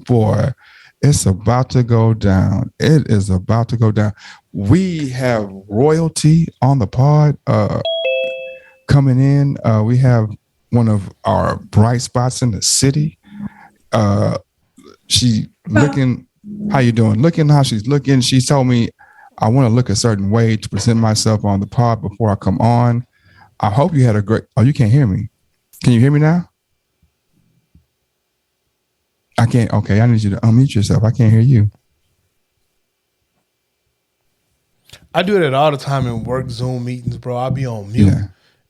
Boy, it's about to go down. It is about to go down. We have royalty on the pod coming in. We have one of our bright spots in the city. She looking, how you doing? Looking how she's looking. She told me I want to look a certain way to present myself on the pod before I come on. I hope you had a great, oh, you can't hear me. Can you hear me now? I can't. Okay, I need you to unmute yourself. I can't hear you. I do that all the time in work Zoom meetings, bro. I'll be on mute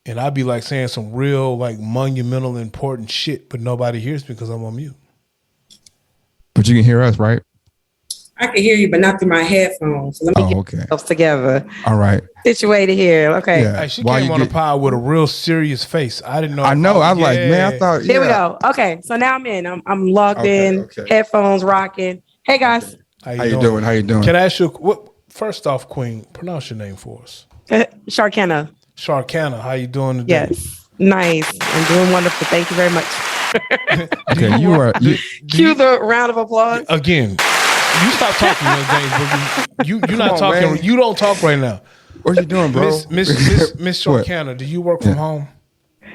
and I'll be like saying some real like monumental important shit, but nobody hears me because I'm on mute. But you can hear us, right? I can hear you, but not through my headphones. So let me get ourselves together. All right. Situated here. Okay. Yeah. Hey, she came on the pod with a real serious face. I didn't know. I know. I was like, man, I thought. Here we go. Okay. So now I'm in. I'm logged in. Okay. Headphones rocking. Hey guys. How you doing? How you doing? Can I ask you what? First off, Queen, pronounce your name for us. Chaikenne. Chaikenne. How you doing today? Yes. Nice. I'm doing wonderful. Thank you very much. Okay, Cue the round of applause. Again, you stop talking, James. You're not talking. Man. You don't talk right now. What you doing, bro? Miss Chaikenne, do you work from home?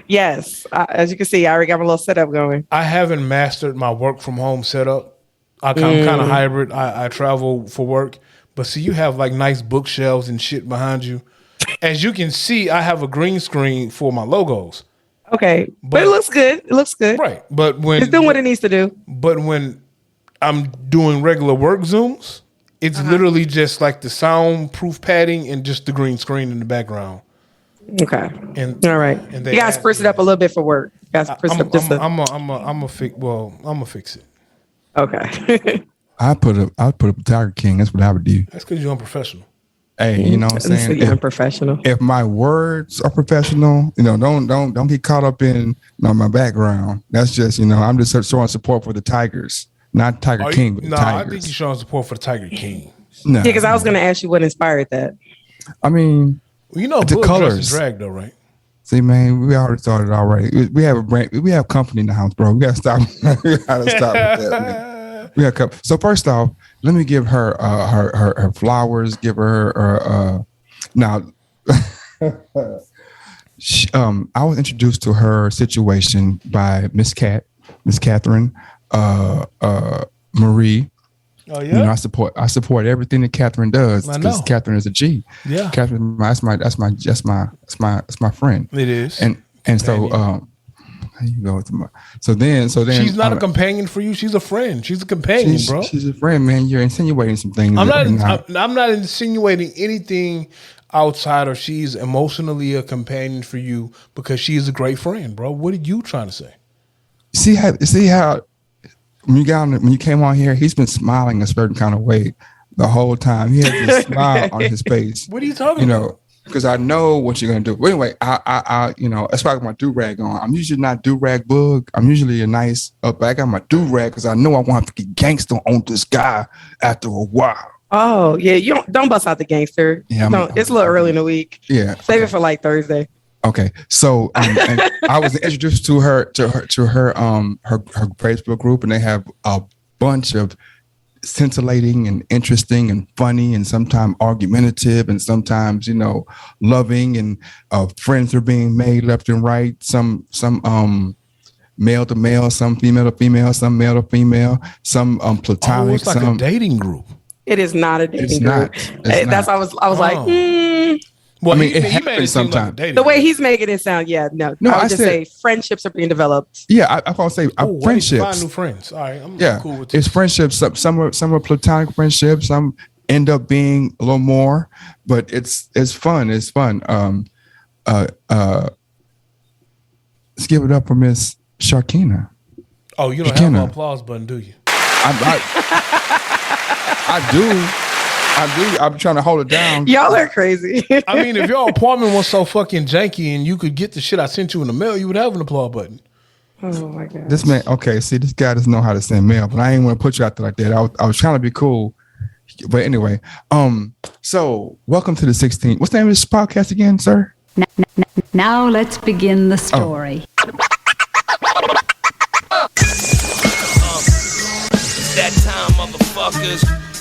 Yes. As you can see, I already got my little setup going. I haven't mastered my work from home setup. I'm kind of hybrid. I travel for work, but see, you have like nice bookshelves and shit behind you. As you can see, I have a green screen for my logos. Okay, but it looks good. It looks good. Right, but when it's doing what it needs to do. But when I'm doing regular work Zooms, it's literally just like the soundproof padding and just the green screen in the background. Okay. And all right. And you guys spruce it up a little bit for work. You guys spruce up just I'm gonna fix it. Okay. I put up Tiger King. That's what I would do. That's because you're unprofessional. Hey, you know what I'm saying? Unprofessional. If my words are professional, don't get caught up in my background. That's just, I'm just showing support for the Tigers, not Tiger King, but the Tigers. I think you're showing support for the Tiger King. No, yeah, because I was going to ask you what inspired that. I mean, the colors drag though, right? See, man, we already started already. We have a brand. We have company in the house, bro. We got to stop. We got to stop with that, man. We got so first off, let me give her her flowers. Give her now. I was introduced to her situation by Miss Catherine Marie. Oh yeah. I support everything that Catherine does because Catherine is a G. Yeah. Catherine, that's my friend. It is. And so you go so then she's not a companion for you. She's a friend. She's a companion, bro. She's a friend, man. You're insinuating some things. I'm not insinuating anything outside of she's emotionally a companion for you because she's a great friend, bro. What are you trying to say? See how when you came on here, he's been smiling a certain kind of way the whole time. He has this smile on his face. What are you talking about? Because I know what you're gonna do. But anyway, I that's why I got my do-rag on. I'm usually not do-rag bug. I'm usually a nice but I got my do-rag because I know I want to get gangster on this guy after a while. Oh yeah, you don't bust out the gangster. Yeah, it's a little early in the week. Yeah, save it for like Thursday. Okay, so and I was introduced to her Facebook group, and they have a bunch of scintillating and interesting and funny and sometimes argumentative and sometimes loving and friends are being made left and right. Some male to male, some female to female, some male to female, some platonic. It's like a dating group. It is not a dating group. That's I was like. Well, I mean, it happens sometimes. Like the way he's making it sound, no. I would just say friendships are being developed. Yeah, I want to say friendships. Find new friends. All right, I'm cool with this. It's friendships. Some are platonic friendships. Some end up being a little more, but it's fun. It's fun. Let's give it up for Miss Chaikenne. Oh, you don't have an applause button, do you? I do. I'm trying to hold it down. Y'all are crazy. I mean, if your apartment was so fucking janky and you could get the shit I sent you in the mail, you would have an applause button. Oh my god. This man, okay, see, this guy doesn't know how to send mail, but I ain't want to put you out there like that. I was trying to be cool. But anyway, so welcome to the 16th. What's the name of this podcast again, sir? Now let's begin the story.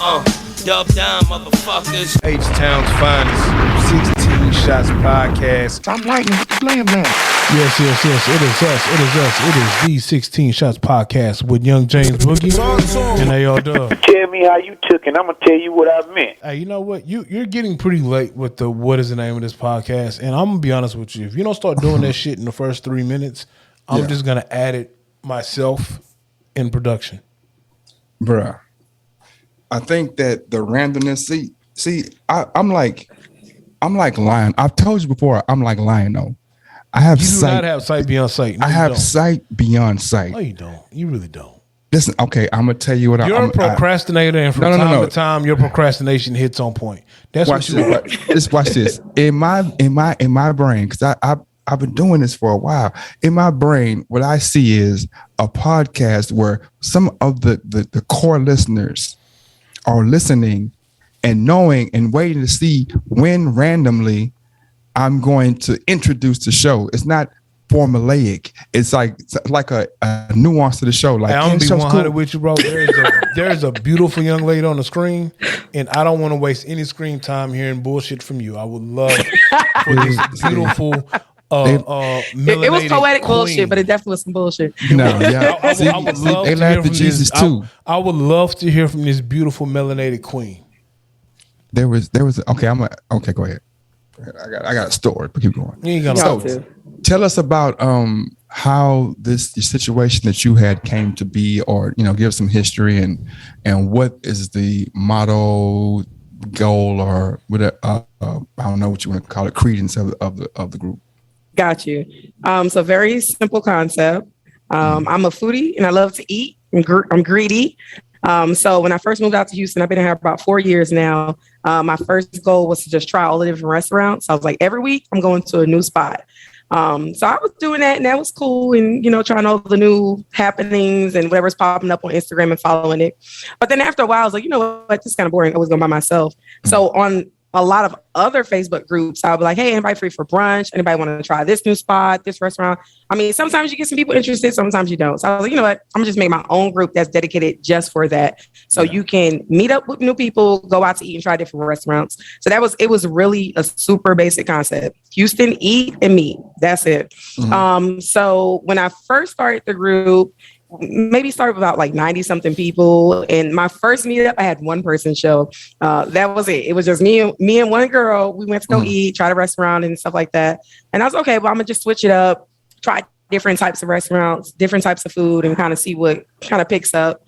Dub down, motherfuckers. H-Town's finest 16 Shots podcast. I'm lighting the flame now. Yes. It is us. It is the 16 Shots podcast with Young James Boogie and AR Dub. Tell me how you took it. I'm gonna tell you what I meant. Hey, you know what? You're getting pretty late with the what is the name of this podcast, and I'm gonna be honest with you. If you don't start doing that shit in the first 3 minutes, I'm just gonna add it myself in production. Bruh. I think that the randomness. See, I'm like Lion. I've told you before. I'm like Lion though. I have you do sight. not have sight beyond sight. No, I have sight beyond sight. No, you don't. You really don't. Listen, okay, I'm gonna tell you what you're a procrastinator, and from time to time, your procrastination hits on point. That's watch what you are. Just watch this. In my brain, because I've been doing this for a while. In my brain, what I see is a podcast where some of the core listeners are listening and knowing and waiting to see when randomly I'm going to introduce the show. It's not formulaic. It's like a nuance to the show. Like, hey, I'm gonna be 100 cool with you, bro. There's a beautiful young lady on the screen, and I don't want to waste any screen time hearing bullshit from you. I would love for this beautiful it was poetic queen. Bullshit, but it definitely was some bullshit. No, yeah. I would love to hear from Jesus this, too. I would love to hear from this beautiful melanated queen. There was okay. Go ahead. I got a story, but keep going. You ain't gonna tell us about how the situation that you had came to be, or give some history and what is the motto, goal, or whatever. I don't know what you want to call it, credence of the group. Got you. So very simple concept. I'm a foodie and I love to eat. I'm greedy. So when I first moved out to Houston, I've been here about 4 years now. My first goal was to just try all the different restaurants. I was like, every week I'm going to a new spot. So I was doing that, and that was cool, and trying all the new happenings and whatever's popping up on Instagram and following it. But then after a while, I was like, you know what, this is kind of boring. I was going by myself. So on a lot of other Facebook groups, I'll be like, hey, anybody free for brunch? Anybody want to try this new spot, this restaurant? I mean, sometimes you get some people interested, sometimes you don't. So I was like, you know what? I'm just making my own group that's dedicated just for that. So you can meet up with new people, go out to eat and try different restaurants. So it was really a super basic concept. Houston, eat and meet. That's it. Mm-hmm. So when I first started the group, maybe started with about like 90 something people. And my first meetup, I had one person show. That was it. It was just me and one girl. We went to go eat, try the restaurant and stuff like that. And I was okay, well, I'm gonna just switch it up, try different types of restaurants, different types of food, and kind of see what kind of picks up.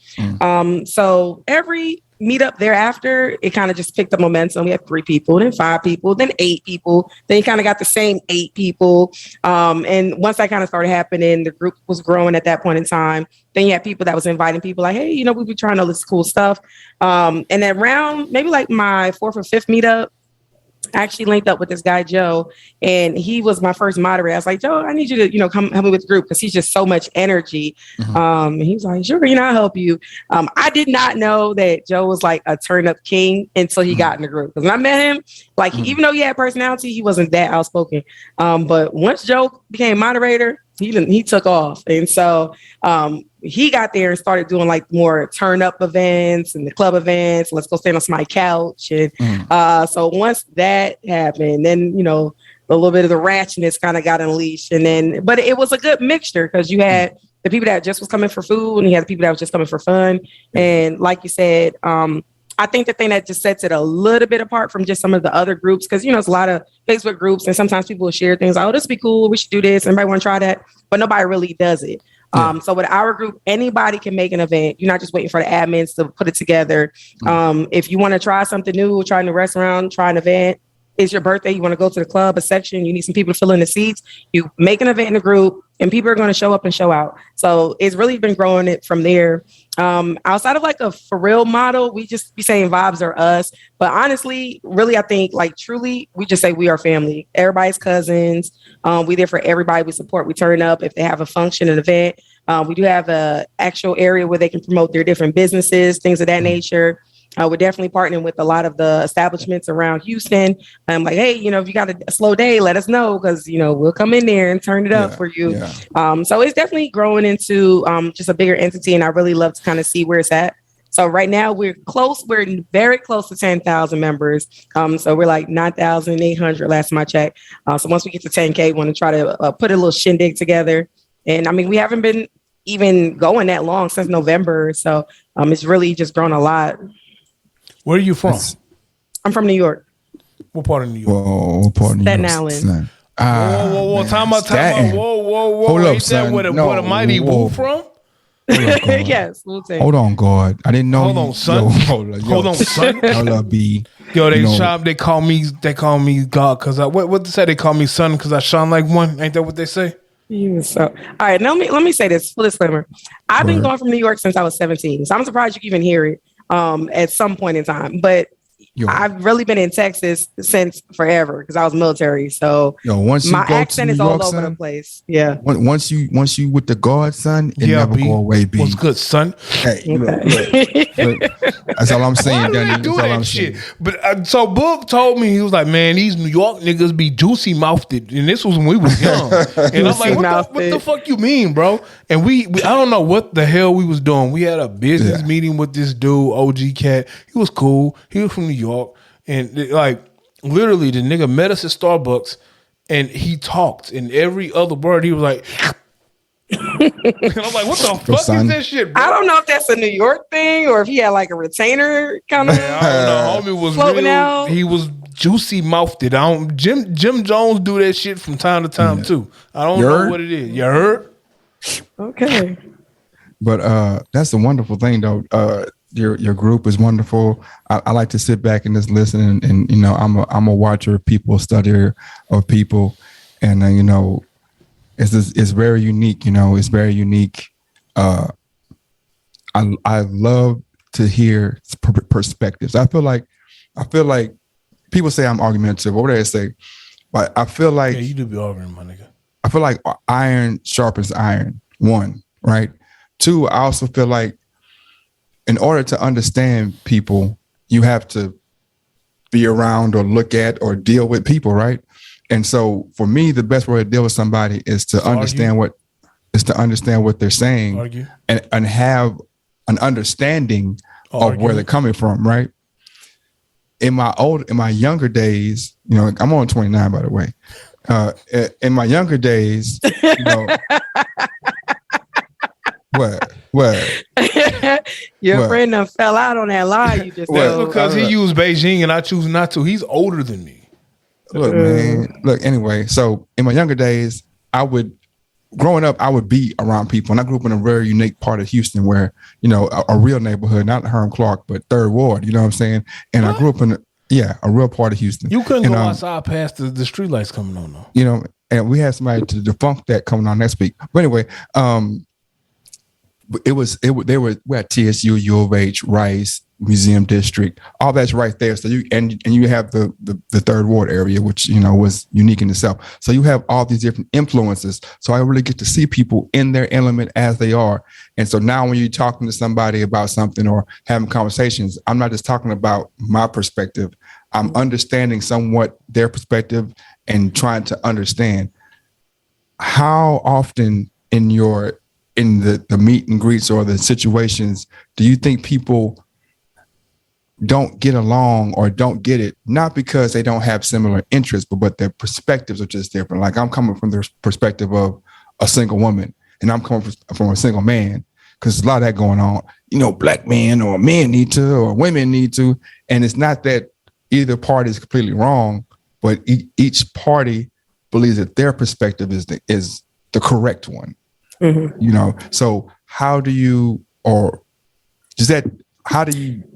So every meetup thereafter, it kind of just picked up momentum. We had 3 people, then 5 people, then 8 people. Then you kind of got the same 8 people. And once that kind of started happening, the group was growing at that point in time. Then you had people that was inviting people like, hey, we've been trying all this cool stuff. And then around maybe like my 4th or 5th meetup, I actually linked up with this guy, Joe, and he was my first moderator. I was like, Joe, I need you to, come help me with the group because he's just so much energy. And he was like, sure, I'll help you. I did not know that Joe was like a turn up king until he got in the group. Because when I met him, like, even though he had personality, he wasn't that outspoken. But once Joe became moderator, he took off. And so he got there and started doing like more turn up events and the club events. Let's go stand on somebody's couch. And so once that happened, then, a little bit of the ratchetness kind of got unleashed. And then, but it was a good mixture because you had the people that just was coming for food and you had the people that was just coming for fun. And like you said, I think the thing that just sets it a little bit apart from just some of the other groups, because, it's a lot of Facebook groups and sometimes people will share things like, oh, this would be cool. We should do this. Anybody want to try that? But nobody really does it. So with our group, anybody can make an event. You're not just waiting for the admins to put it together. If you want to try something new, try a new restaurant, try an event, it's your birthday, you want to go to the club, a section, you need some people to fill in the seats, you make an event in a group and people are going to show up and show out. So it's really been growing it from there. Outside of like a for real model, we just be saying vibes are us. But honestly, really, I think like truly, we just say we are family. Everybody's cousins. We there for everybody. We support. We turn up if they have a function, an event. We do have a actual area where they can promote their different businesses, things of that nature. We're definitely partnering with a lot of the establishments around Houston. I'm like, hey, if you got a slow day, let us know because, we'll come in there and turn it up for you. Yeah. So it's definitely growing into just a bigger entity. And I really love to kind of see where it's at. So right now we're close. We're very close to 10,000 members. So we're like 9,800 last time I checked. So once we get to 10K, we want to try to put a little shindig together. And I mean, we haven't been even going that long since November. So it's really just grown a lot. Where are you from? I'm from New York. What part of New York? Whoa, what part of New York? Staten Island. Whoa. Time out. Whoa. Hold up, Ain't that son. where the mighty Whoa. woo from? Yes, we'll take. Hold on, God. I didn't know. Hold on, son. Hold on, son. Hold up, B. Yo, they call me God because what they say? They call me son because I shine like one. Ain't that what they say? So, all right. Let me say this. Full disclaimer. I've been going from New York since I was 17. So I'm surprised you can even hear it at some point in time. But I've really been in Texas since forever because I was military. So once my accent is all over the place. Yeah. Once you with the God, son, it never go away. B. What's good, son? Hey, look. That's all I'm saying. Why do they do that shit? But so Book told me, he was like, man, these New York niggas be juicy mouthed, and this was when we was young. And I'm like, what the fuck you mean, bro? And we I don't know what the hell we was doing. We had a business meeting with this dude, OG Cat. He was cool. He was from New York, and like literally, the nigga met us at Starbucks, and he talked, and every other word he was like. And I'm like, what the fuck is that shit, bro? I don't know if that's a New York thing or if he had like a retainer kind of. I don't know. Homie was floating real. Out. He was juicy mouthed. Jim Jones do that shit from time to time too. I don't know what it is. You heard? Okay. But that's a wonderful thing, though. Your group is wonderful. I like to sit back and just listen, and you know, I'm a watcher of people, studier of people, and you know, it's very unique. You know, it's very unique. I love to hear perspectives. I feel like people say I'm argumentative. What do they say? But I feel like you do be arguing, my nigga. I feel like iron sharpens iron. One, right? Two, I also feel like in order to understand people, you have to be around or look at or deal with people, right? And so for me, the best way to deal with somebody is to understand what they're saying and have an understanding of where they're coming from, right? In my younger days, you know, I'm only 29, by the way. In my younger days, you know, what? Your friend done fell out on that lie you just That's because he used Beijing and I choose not to. He's older than me. Look, man. Look, anyway, so in my younger days, growing up, I would be around people. And I grew up in a very unique part of Houston where, you know, a real neighborhood, not Herm Clark, but Third Ward, you know what I'm saying? And I grew up in a real part of Houston. You couldn't go outside past the street lights coming on, though. You know, and we had somebody to debunk that coming on next week. But anyway, we're at TSU, U of H, Rice, Museum District, all that's right there. So you have the Third Ward area, which, you know, was unique in itself. So you have all these different influences. So I really get to see people in their element as they are. And so now when you're talking to somebody about something or having conversations, I'm not just talking about my perspective. I'm understanding somewhat their perspective and trying to understand how often in the meet and greets or the situations do you think people don't get along or don't get it, not because they don't have similar interests, but their perspectives are just different. Like I'm coming from the perspective of a single woman and I'm coming from a single man because there's a lot of that going on. You know, black men or men need to or women need to. And it's not that either party is completely wrong, but each party believes that their perspective is the correct one. Mm-hmm. You know, so how do you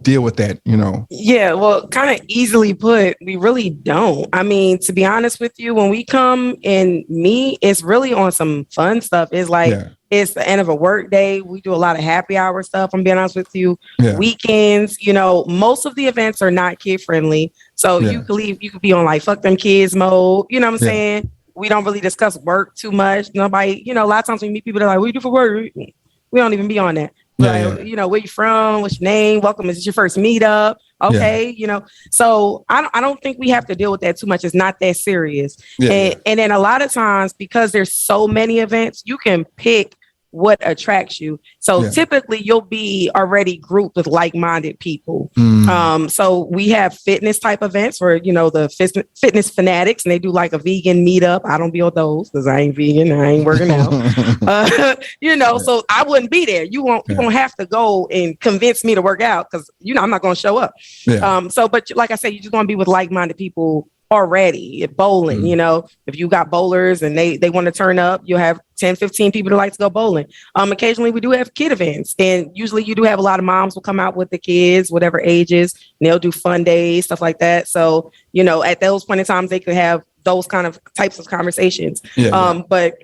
deal with that, you know? Yeah, well, kind of easily put, we really don't. I mean, to be honest with you, when we come and meet, it's really on some fun stuff. It's like, it's the end of a work day. We do a lot of happy hour stuff, I'm being honest with you. Yeah. Weekends, you know, most of the events are not kid friendly. So you could be on like, fuck them kids mode. You know what I'm saying? We don't really discuss work too much. Nobody, you know, a lot of times when we meet people, they're like, what do you do for work? We don't even be on that. You know, where you from? What's your name? Welcome. Is this your first meetup? Okay, you know. So I don't think we have to deal with that too much. It's not that serious. And then a lot of times, because there's so many events, you can pick what attracts you. So Yeah. typically you'll be already grouped with like-minded people. So we have fitness type events where, you know, the fitness fanatics, and they do like a vegan meetup. I don't be on those because I ain't vegan. I ain't working out. You know, so I wouldn't be there. You won't have to go and convince me to work out because, you know, I'm not going to show up. Yeah. But like I said, you're just going to be with like-minded people already. At bowling, you know, if you got bowlers and they want to turn up, you'll have 10, 15 people that like to go bowling. Occasionally we do have kid events, and usually you do have a lot of moms will come out with the kids, whatever ages, and they'll do fun days, stuff like that. So, you know, at those point in times, they could have those kind of types of conversations. But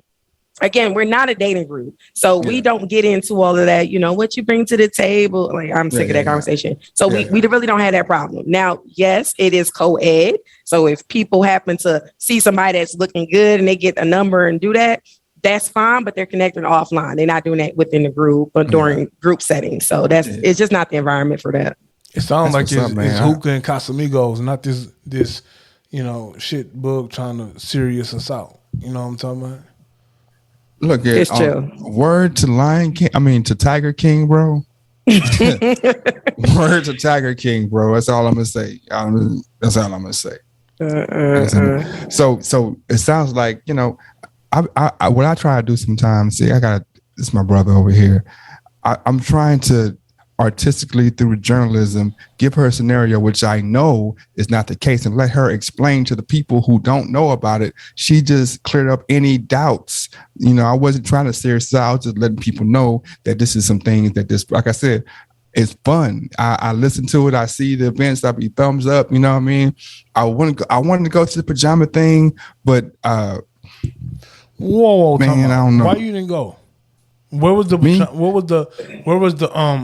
again, we're not a dating group, so we don't get into all of that. You know, what you bring to the table. Like, I'm sick of that conversation. So we really don't have that problem. Now, yes, it is co-ed. So if people happen to see somebody that's looking good and they get a number and do that, that's fine. But they're connecting offline. They're not doing that within the group or during group settings. So it's just not the environment for that. It sounds like it's hookah and Casamigos, not this you know, shit bug trying to serious us out. You know what I'm talking about? Look at word to Lion King. I mean to Tiger King, bro. Word to Tiger King, bro. That's all I'm gonna say. That's all I'm gonna say. So it sounds like, you know, I what I try to do sometimes. See, this is my brother over here. I'm trying to artistically through journalism give her a scenario which I know is not the case, and let her explain to the people who don't know about it. She just cleared up any doubts. You know, I wasn't trying to serious out. I was just letting people know that this is some things that this, like I said, it's fun. I listen to it. I see the events. I be thumbs up. You know what I mean? I wanted to go to the pajama thing, but whoa, man, I don't know. Why you didn't go? Where was the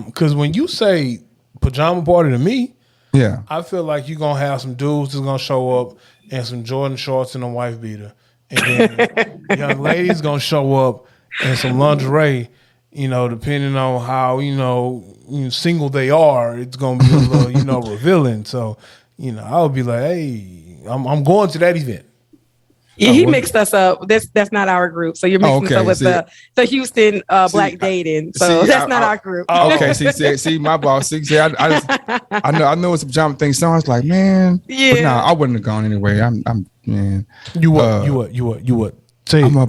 because when you say pajama party to me, I feel like you're gonna have some dudes that's gonna show up in some Jordan shorts and a wife beater, and then young ladies gonna show up in some lingerie. You know, depending on how you know single they are, it's gonna be a little revealing. So, you know, I would be like, hey, I'm going to that event. Yeah, he mixed us up. That's not our group. So you're mixing us up with the Houston Black Dating. So that's not our group. Okay, see, my boss. See, I know it's a pajama thing. So I was like, man, but no, I wouldn't have gone anyway. I'm man. You what? Say I'm a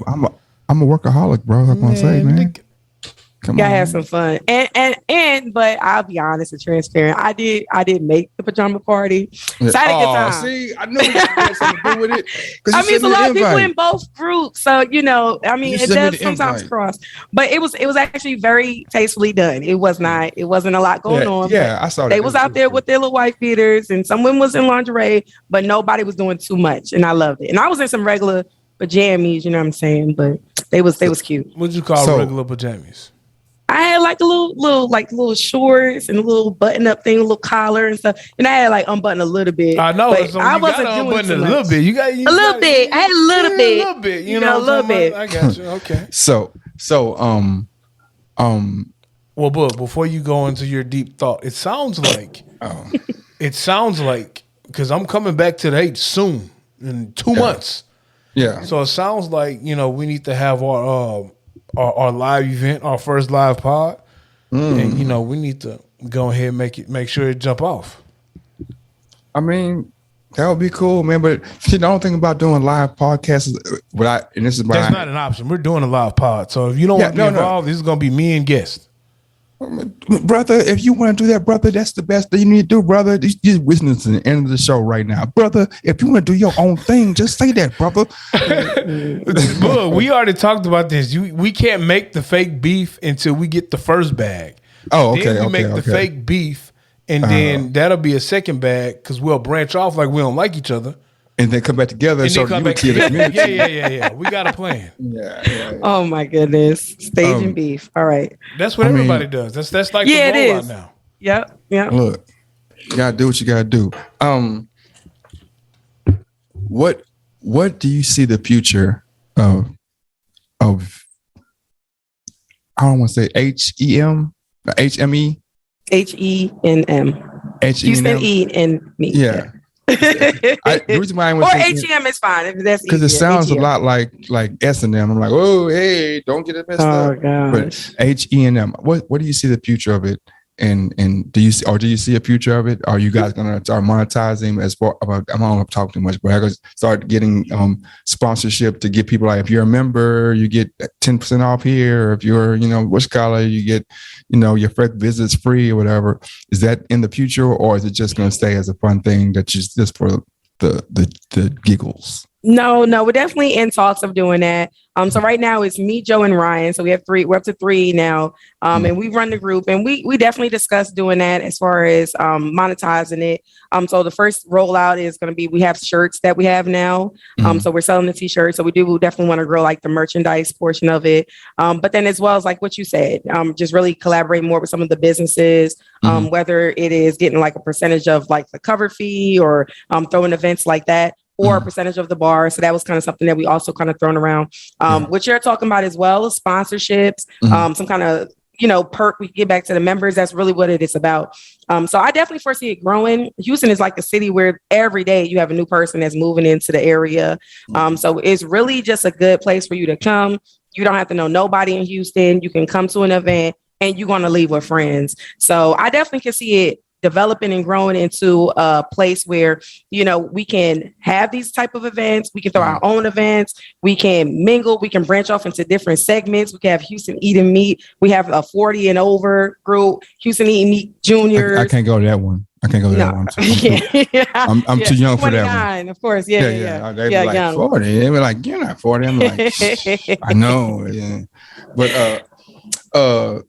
workaholic, bro. I'm gonna say, man. Come on, have some fun, but I'll be honest and transparent. I did make the pajama party. So I had a good time. See, I knew it had something to do with it. I mean, it's a lot of people in both groups, so you know, I mean, it does sometimes cross. But it was actually very tastefully done. It wasn't a lot going on. Yeah, I saw that. They was out there with their little wife beaters, and someone was in lingerie, but nobody was doing too much, and I loved it. And I was in some regular pajamas, you know what I'm saying? But they was cute. What'd you call regular pajamas? I had like a little shorts and a little button up thing, a little collar and stuff. And I had like unbuttoned a little bit. I know. So I wasn't doing too much. A little bit. You got a little bit. I had a little bit. A little bit. You know, a little bit. I got you. Okay. So well, but before you go into your deep thought, it sounds like because I'm coming back to the H soon in 2 months. Yeah. So it sounds like, you know, we need to have our live event, our first live pod, and you know we need to go ahead and make sure it jump off. I mean, that would be cool, man. But the only thing about doing live podcasts is that's not an option. We're doing a live pod, so if you don't want to be involved, this is going to be me and guests. Brother, if you want to do that, brother, that's the best thing you need to do, brother. You're listening to the end of the show right now, brother. If you want to do your own thing, just say that, brother. Look, we already talked about this. We can't make the fake beef until we get the first bag. Oh, okay. Then we make the fake beef, and then that'll be a second bag because we'll branch off like we don't like each other. And then come back together and show the unity of the community. Yeah. We got a plan. Yeah. Oh my goodness. Staging beef. All right. That's what everybody does. That's like the rollout now. Yep. Look, you gotta do what you gotta do. What do you see the future of I don't want to say HEM, HME? HENM. Houston E and me. Yeah. The reason why I or was HEM is fine if that's because it easier. sounds a HEM. lot like S&M. I'm like, oh, hey, don't get it messed Oh up. gosh. But HEM, what do you see the future of it? And do you see a future of it? Are you guys gonna start monetizing as far? I'm not talking too much, but I gonna start getting sponsorship to get people, like, if you're a member, you get 10% off here. Or if you're, which color, you get, your first visit's free or whatever. Is that in the future, or is it just gonna stay as a fun thing that you just for the giggles? No, we're definitely in talks of doing that. So right now it's me, Joe, and Ryan. So we have three. We're up to three now. And we run the group, and we definitely discussed doing that as far as monetizing it. So the first rollout is going to be, we have shirts that we have now. So we're selling the t-shirts. So we definitely want to grow like the merchandise portion of it. But then as well as like what you said, just really collaborate more with some of the businesses, whether it is getting like a percentage of like the cover fee or throwing events like that, or a percentage of the bar. So that was kind of something that we also kind of thrown around. What you're talking about as well is sponsorships, some kind of, perk we get back to the members. That's really what it is about. So I definitely foresee it growing. Houston is like a city where every day you have a new person that's moving into the area. So it's really just a good place for you to come. You don't have to know nobody in Houston. You can come to an event and you're going to leave with friends. So I definitely can see it developing and growing into a place where, we can have these type of events. We can throw our own events. We can mingle. We can branch off into different segments. We can have Houston Eat and Meet. We have a 40 and over group, Houston Eat and Meet Juniors. I can't go to that one. That one. I'm too young for that one. Of course. Yeah. They were like young. 40. They were like, you're not 40. I'm like, I know. Yeah. But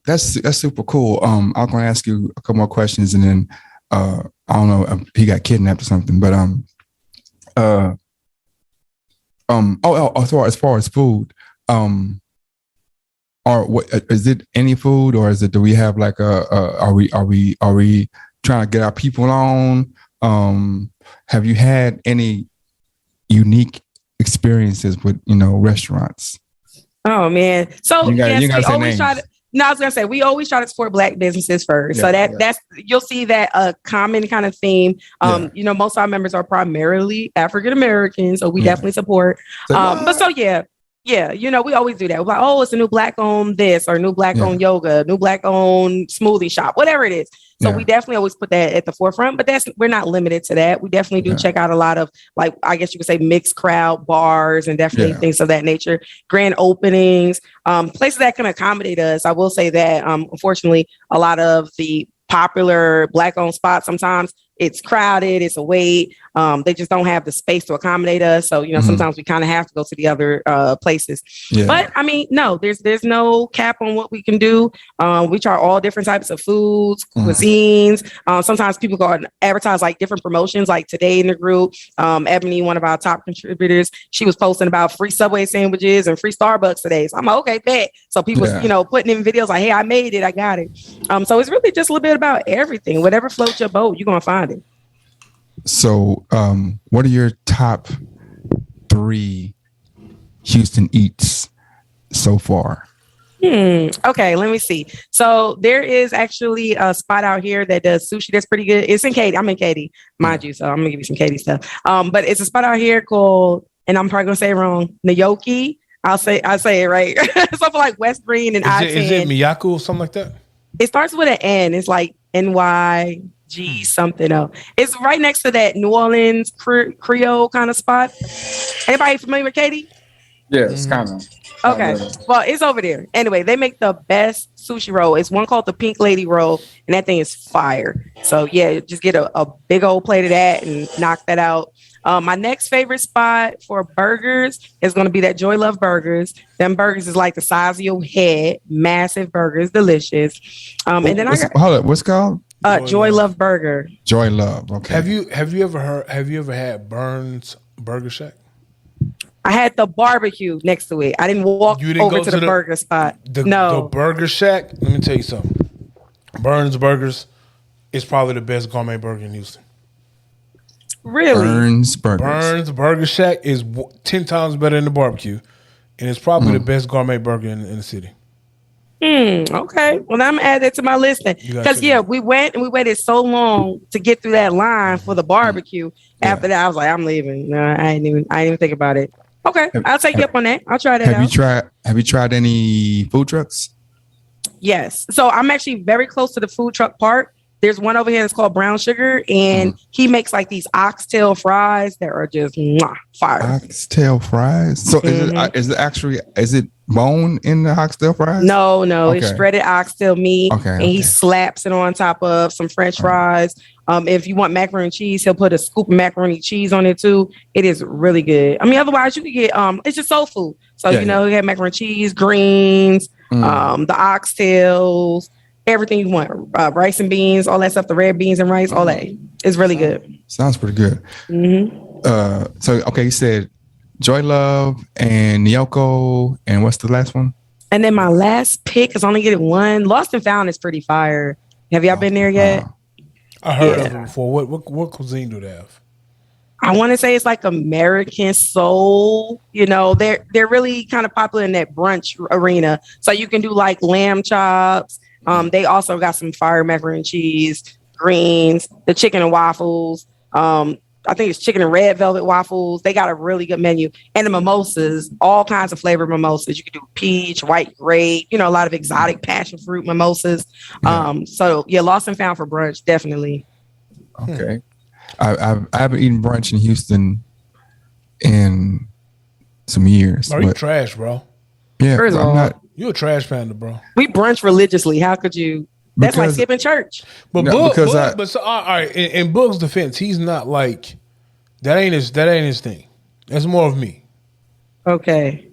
that's super cool. I'm gonna ask you a couple more questions, and then I don't know if he got kidnapped or something, but as far as food, or what is it? Any food, or is it? Do we have like are we trying to get our people on? Have you had any unique experiences with restaurants? Oh man, so we always try to. No, I was gonna say we always try to support Black businesses first. So that's you'll see that a common kind of theme. Most of our members are primarily African American, so we definitely support. We always do that. We're like, oh, it's a new Black owned this or new Black owned yoga, new Black owned smoothie shop, whatever it is. So we definitely always put that at the forefront, but we're not limited to that. We definitely do check out a lot of, like, I guess you could say mixed crowd bars and definitely things of that nature, grand openings, places that can accommodate us. I will say that, unfortunately, a lot of the popular Black owned spots, sometimes it's crowded, it's a wait. They just don't have the space to accommodate us. So, sometimes we kind of have to go to the other places. Yeah. But I mean, no, there's no cap on what we can do. We try all different types of foods, cuisines. Sometimes people go and advertise like different promotions, like today in the group, Ebony, one of our top contributors, she was posting about free Subway sandwiches and free Starbucks today. So I'm like, okay, bet. So people, putting in videos like, hey, I made it, I got it. So it's really just a little bit about everything. Whatever floats your boat, you're going to find it. So, what are your top 3 Houston eats so far? Okay, let me see. So there is actually a spot out here that does sushi that's pretty good. It's in Katy. I'm in Katy, mind you. So I'm gonna give you some Katy stuff. But it's a spot out here called, and I'm probably gonna say it wrong, Naoki. I'll say it right. Something like West Green and I-10. Is it Miyako or something like that? It starts with an N. It's like NYG something else. It's right next to that New Orleans Creole kind of spot. Anybody familiar with Katy? Yeah, it's kind of. Okay. Well, it's over there. Anyway, they make the best sushi roll. It's one called the Pink Lady Roll, and that thing is fire. So yeah, just get a big old plate of that and knock that out. My next favorite spot for burgers is going to be that Joy Love Burgers. Them burgers is like the size of your head, massive burgers, delicious. And then hold up, what's it called? Joy Love Burger. Joy Love. Okay. Have you ever had Burns Burger Shack? I had the barbecue next to it. I didn't walk over to the burger spot. The Burger Shack. Let me tell you something. Burns Burgers is probably the best gourmet burger in Houston. Really? Burns Burger Shack is 10 times better than the barbecue, and it's probably the best gourmet burger in the city. Okay. Well, I'm gonna add that to my list then. You gotta Because check it out. we went and we waited so long to get through that line for the barbecue. After that, I was like, I'm leaving. No, I didn't even think about it. Okay, I'll take you up on that. I'll try that out. Have you tried any food trucks? Yes. So I'm actually very close to the food truck part. There's one over here that's called Brown Sugar, and he makes like these oxtail fries that are just fire. Oxtail fries. So is it bone in the oxtail fries? No, Okay. it's shredded oxtail meat, and he slaps it on top of some French fries. If you want macaroni and cheese, he'll put a scoop of macaroni cheese on it too. It is really good. I mean, otherwise you could get it's just soul food. So you have macaroni and cheese, greens, the oxtails, everything you want, rice and beans, all that stuff, the red beans and rice, all that. It's really good. Sounds pretty good. So you said Joy Love and Nyoko, and what's the last one? And then my last pick is only getting one. Lost and Found is pretty fire. Have y'all been there yet? I heard of them before. What cuisine do they have? I want to say it's like American soul. They're really kind of popular in that brunch arena. So you can do like lamb chops. They also got some fire macaroni and cheese, greens, the chicken and waffles. I think it's chicken and red velvet waffles. They got a really good menu. And the mimosas, all kinds of flavored mimosas. You can do peach, white grape, a lot of exotic passion fruit mimosas. Lost and Found for brunch, definitely. Okay. I haven't eaten brunch in Houston in some years. Bro, you trash, bro. Yeah, First of all, You a trash panda, bro. we brunch religiously. How could you? That's like skipping church. But all right. In Boog's defense, he's not like that. Ain't his thing. That's more of me. Okay.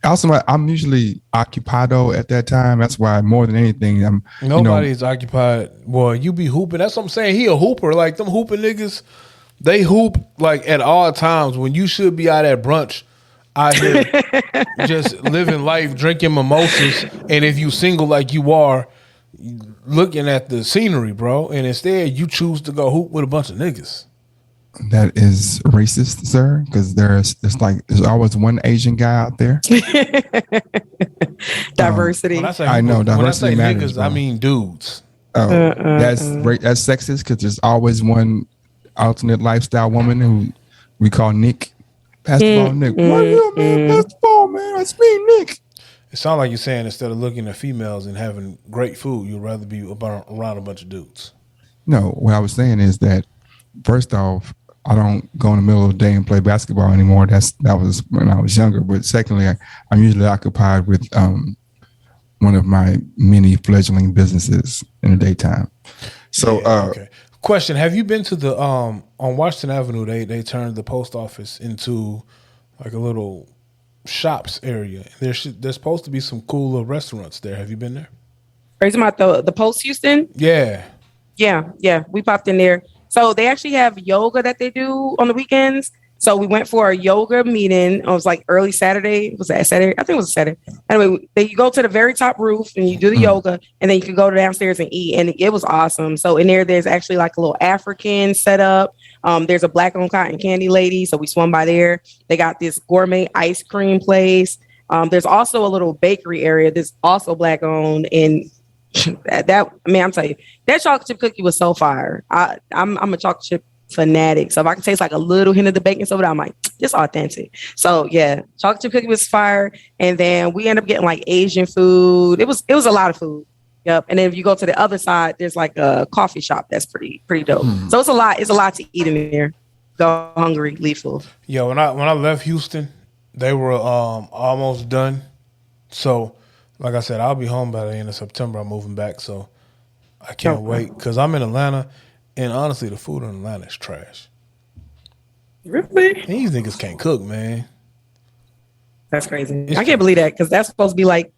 I'm usually occupado at that time. That's why more than anything, Nobody's occupied. Well, you be hooping. That's what I'm saying. He a hooper. Like them hooping niggas, they hoop like at all times when you should be out at brunch. Out here just living life, drinking mimosas, and if you single like you are, looking at the scenery, bro, and instead you choose to go hoop with a bunch of niggas. That is racist, sir, because there's always one Asian guy out there. Diversity. Diversity When I say matters, niggas, bro. I mean dudes. That's sexist because there's always one alternate lifestyle woman who we call Nick. Basketball Nick. What do you mean basketball, man? That's me, Nick. It sounds like you're saying instead of looking at females and having great food, you'd rather be around a bunch of dudes. No, what I was saying is that first off, I don't go in the middle of the day and play basketball anymore. That was when I was younger. But secondly, I'm usually occupied with one of my many fledgling businesses in the daytime. So, okay. Question: have you been to the on Washington Avenue? They turned the post office into like a little shops area. There's supposed to be some cool little restaurants there. Have you been there? Are you talking about the Post Houston? Yeah. We popped in there. So they actually have yoga that they do on the weekends. So we went for a yoga meeting. It was like early Saturday. Was that Saturday? I think it was Saturday. Anyway, you go to the very top roof and you do the yoga, and then you can go downstairs and eat. And it was awesome. So in there's actually like a little African setup. There's a black-owned cotton candy lady. So we swung by there. They got this gourmet ice cream place. There's also a little bakery area that's also black-owned. And I'm telling you, that chocolate chip cookie was so fire. I'm a chocolate chip fanatic. So if I can taste like a little hint of the baking soda, I'm like, it's authentic. So yeah, chocolate chip cookie was fire. And then we end up getting like Asian food. It was a lot of food. Yep. And then if you go to the other side, there's like a coffee shop that's pretty dope. So it's a lot to eat in there. Go hungry, leave full. Yeah, when I left Houston, they were almost done. So like I said, I'll be home by the end of September. I'm moving back, so I can't wait because I'm in Atlanta. And honestly, the food in Atlanta is trash. Really? And these niggas can't cook, man. That's crazy. I can't believe that because that's supposed to be like,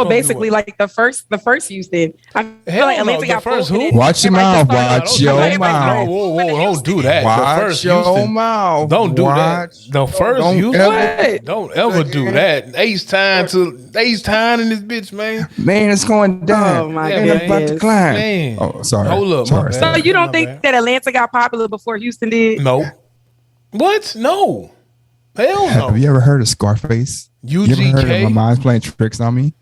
basically like the first Houston. I feel like Atlanta got first who? Watch your mouth. Watch your mouth. Whoa, don't do that. Watch the first your Houston. mouth. Don't do that. The first Houston. Don't ever do that. Ace time in this bitch, man. Man, it's going down. Oh my man, goodness. it's about to climb. Man. Oh, sorry. Hold up. Sorry. So you don't think that Atlanta got popular before Houston did? No. What? No. Hell no. Have you ever heard of Scarface? UGK? You ever heard of My Mind's Playing Tricks on Me?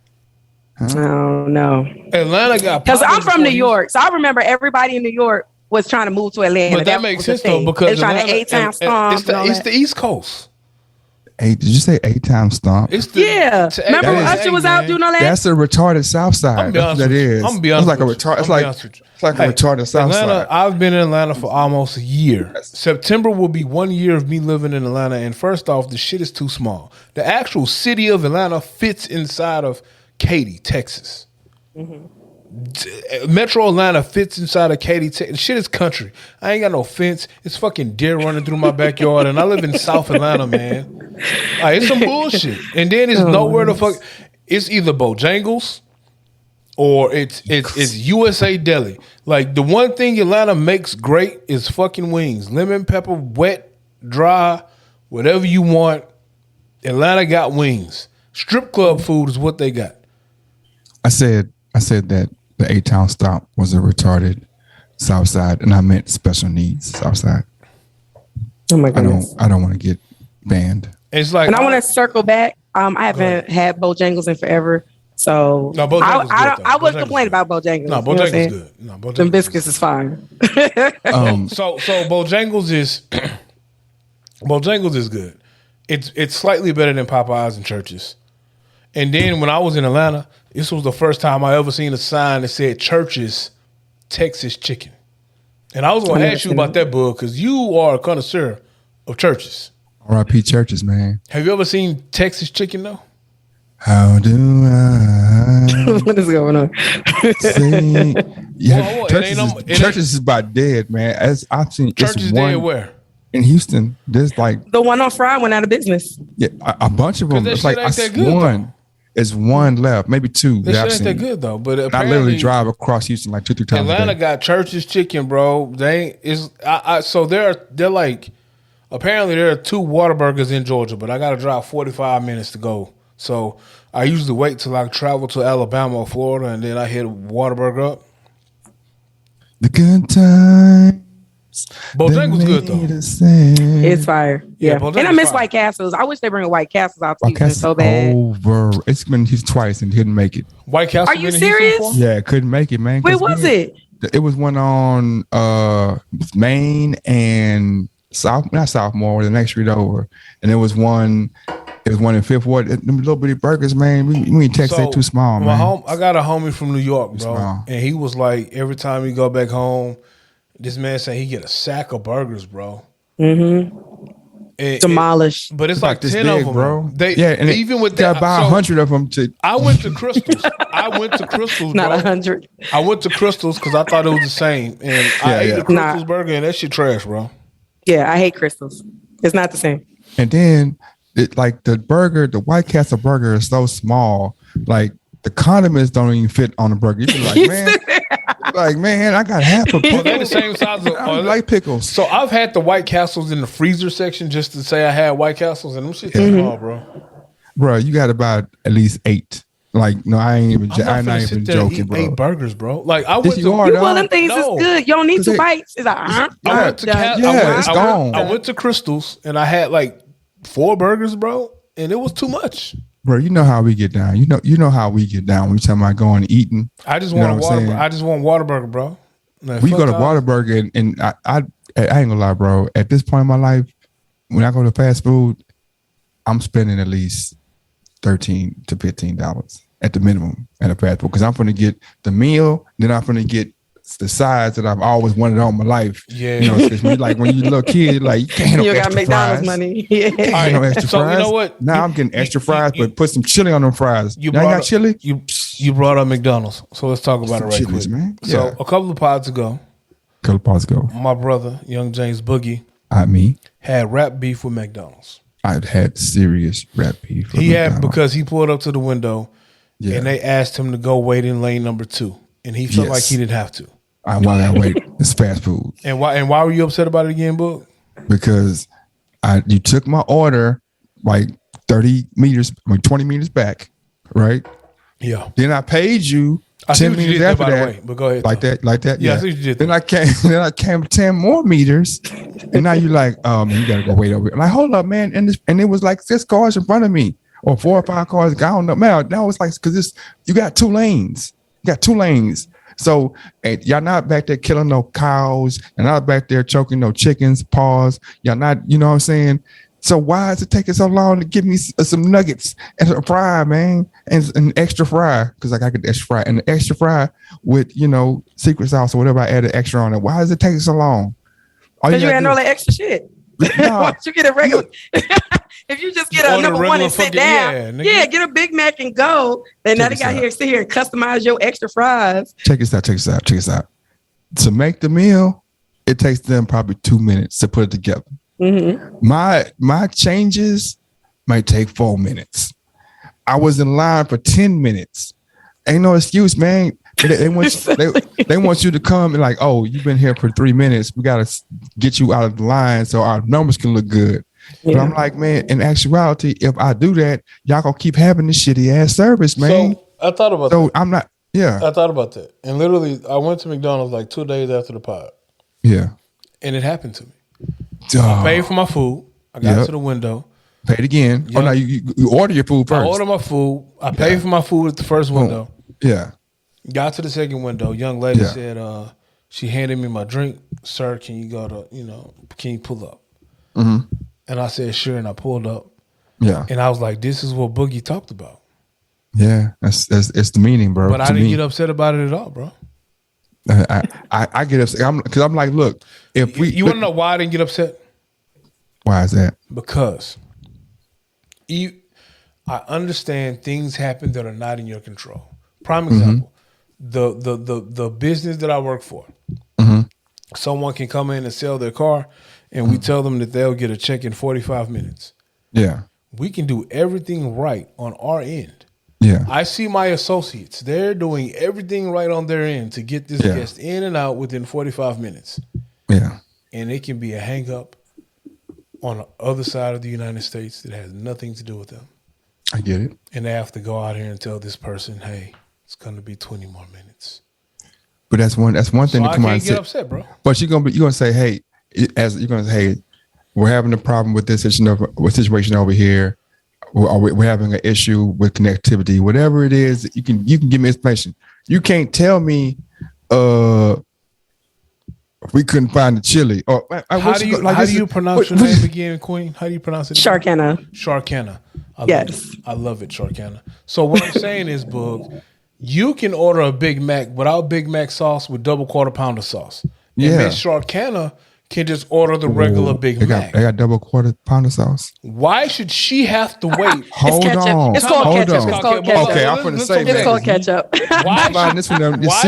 I don't know. Atlanta got Because I'm poppin' from New before York, so I remember everybody in New York was trying to move to Atlanta. But that makes was the sense though thing. because they're trying Atlanta, to A-Town and stomp and all it's that. the East Coast. Did you say 8-time stomp? It's the Yeah. Remember when Usher was out doing all that? That's a retarded South Side. That's what that is. I'm gonna be honest. It's like a retarded South Atlanta, Side. I've been in Atlanta for almost a year. September will be 1 year of me living in Atlanta. And first off, the shit is too small. The actual city of Atlanta fits inside of Katy, Texas. Metro Atlanta fits inside of Katy, Texas. Shit is country. I ain't got no fence. It's fucking deer running through my backyard, and I live in South Atlanta, man. Like, it's some bullshit. And then it's nowhere to fuck. It's either Bojangles or it's USA Deli. Like, the one thing Atlanta makes great is fucking wings. Lemon pepper, wet, dry, whatever you want. Atlanta got wings. Strip club food is what they got. I said that the 8-town stomp was a retarded South Side, and I meant special needs South Side. Oh my goodness. I don't want to get banned. It's like, and I want to circle back. I haven't had Bojangles in forever, so no, Bojangles I good, wouldn't complain about Bojangles. No, Bojangles good. No, Bojangles Them biscuits is fine. So Bojangles is good. It's slightly better than Popeyes and Church's. And then when I was in Atlanta, this was the first time I ever seen a sign that said Church's Texas Chicken. And I was going to ask you about that, bud, because you are a connoisseur of Church's. R.I.P. Churches, man. Have you ever seen Texas Chicken though? How do I? What is going on? Sing? Yeah, Well, Churches is about dead, man. As I've seen, Church's dead where? In Houston. There's like The one on Fry went out of business. yeah, a bunch of them. that It's shit like ain't that good, one. It's one left, maybe two. This that I've shit ain't that seen. good though. But I apparently, literally drive across Houston like 2-3 times Atlanta a day. got Church's Chicken, bro. So they're like, apparently there are 2 Whataburgers in Georgia, but I got to drive 45 minutes to go. So I usually wait till I travel to Alabama or Florida, and then I hit Whataburger up. The good times. Bojangles good though. It's fire. Yeah. Bojangles And I miss fire. White Castles. I wish they bring White Castles out to White Houston Castle's so bad. over. It's been Houston twice and didn't make it. White Castle. Are you been in Houston serious? before? Yeah, couldn't make it, man. Where was it? It was one on Maine and not Southmore, the next street over, and it was one in Fifth Ward. Them little bitty burgers, man. We in Texas, they too small, man. I got a homie from New York, bro, Small. and he was like, every time we go back home, this man said he get a sack of burgers, bro. Demolished. But it's like this 10 big, of them, bro. And even with got that, about 100 of them to. I went to Crystals. Not bro. 100. I went to Crystals because I thought it was the same, and I ate the Crystals burger, and that shit trash, bro. Yeah, I hate Crystals. It's not the same. And then, like the burger, the White Castle burger is so small, like the condiments don't even fit on the burger. You be like, man, I got half a Well, pickle. they the same size. I like pickles. So I've had the White Castles in the freezer section just to say I had White Castles, and them shit too small, bro. Bro, you got about at least 8. Like, no, I'm not finna sit even there and joking, eat bro. 8 burgers, bro. Like I Yes, went you to. are, You dog. want them things No. is good. You don't need 2 They- bites. It's like, I went to it's gone. I went to Crystals and I had like 4 burgers, bro, and it was too much. Bro, you know how we get down. You know how we get down when we talking about going and eating. I just You know want a what I'm water. saying? I just want Whataburger, bro. Like, We fuck go to all- Whataburger and I ain't gonna lie, bro. At this point in my life, when I go to fast food, I'm spending at least $13 to $15 at the minimum at a fast food because I'm gonna get the meal, then I'm gonna get the sides that I've always wanted all my life. Yeah. You know, especially like when you're a little kid, like you can't have you no got extra McDonald's fries. money. Yeah. Ain't no extra So, you fries. know what? Now You- I'm getting extra you- fries, you- but put some chili on them fries. You Y'all ain't brought got up- chili? You brought up McDonald's, so let's talk about it right Chili's, quick. man. So Yeah. a couple of pods ago, Couple pods ago. my brother, Young James Boogie, Me. had rap beef with McDonald's. I'd had serious rap beef. with He had McDonald's. because he pulled up to the window, Yeah. and they asked him to go wait in lane number 2, and he felt Yes. like he didn't have to. Why gotta wait? It's fast food. And why were you upset about it again, Book? Because you took my order like 30 meters, 20 meters back, right? Yeah. Then I paid you I see 10 what you meters did there, after by the that. way, but go ahead. Like though. that. Yeah, I see what you did Then I came 10 more meters, and now you're like, man, you gotta go wait over here. I'm like, hold up, man, and it was like 6 cars in front of me. or 4 or 5 cars. I don't know. Man, that was like because you got 2 lanes. You got 2 lanes. So y'all not back there killing no cows. You're not back there choking no chickens, paws. Y'all not, you know what I'm saying? So why is it taking so long to give me some nuggets and a fry, man, and an extra fry? Because I got the extra fry and the extra fry with, secret sauce or whatever I added extra on it. Why is it taking so long? Because you had all that extra shit. No. Why don't you get a regular? If you just get a number one and sit down, get a Big Mac and go. Then now they got here, sit here and customize your extra fries. Check this out. To make the meal, it takes them probably 2 minutes to put it together. Mm-hmm. My changes might take 4 minutes. I was in line for 10 minutes. Ain't no excuse, man. They want you to come and like, oh, you've been here for 3 minutes. We gotta get you out of the line so our numbers can look good. Yeah. But I'm like, man, in actuality, if I do that, y'all gonna keep having this shitty ass service, man. So I thought about that. So I'm not. Yeah, I thought about that, and literally, I went to McDonald's like 2 days after the pod. Yeah, and it happened to me. I paid for my food. I got to the window. Paid again. Yep. Oh no, you order your food first. I ordered my food. I paid for my food at the first window. Yeah. Got to the second window. Young lady said, she handed me my drink. Sir, can you go to, can you pull up? Mm-hmm. And I said, sure. And I pulled up. Yeah. And I was like, this is what Boogie talked about. Yeah. That's it's the meaning, bro. But I didn't get upset about it at all, bro. I get upset because I'm like, look, if we. You want to know why I didn't get upset? Why is that? Because I understand things happen that are not in your control. Prime example. The business that I work for, someone can come in and sell their car, and we tell them that they'll get a check in 45 minutes. Yeah. We can do everything right on our end. Yeah. I see my associates. They're doing everything right on their end to get this guest in and out within 45 minutes. Yeah. And it can be a hang up on the other side of the United States that has nothing to do with them. I get it. And they have to go out here and tell this person, hey, it's going to be 20 more minutes. But that's one thing to come out and say. I can't get upset, bro. But you're gonna say, hey, we're having a problem with this situation over here. We're having an issue with connectivity. Whatever it is, you can give me information. You can't tell me we couldn't find the chili. Or how do you pronounce your name again, Queen? How do you pronounce it? Chaikenne. I love it, Chaikenne. So what I'm saying is, Boog, you can order a Big Mac without Big Mac sauce with double quarter pounder sauce. And Miss Chaikenne can just order the regular Big Mac. They got double quarter pounder sauce. Why should she have to wait? Hold on. It's called ketchup. It's called ketchup. Okay, I'm going to say it's called ketchup. Why?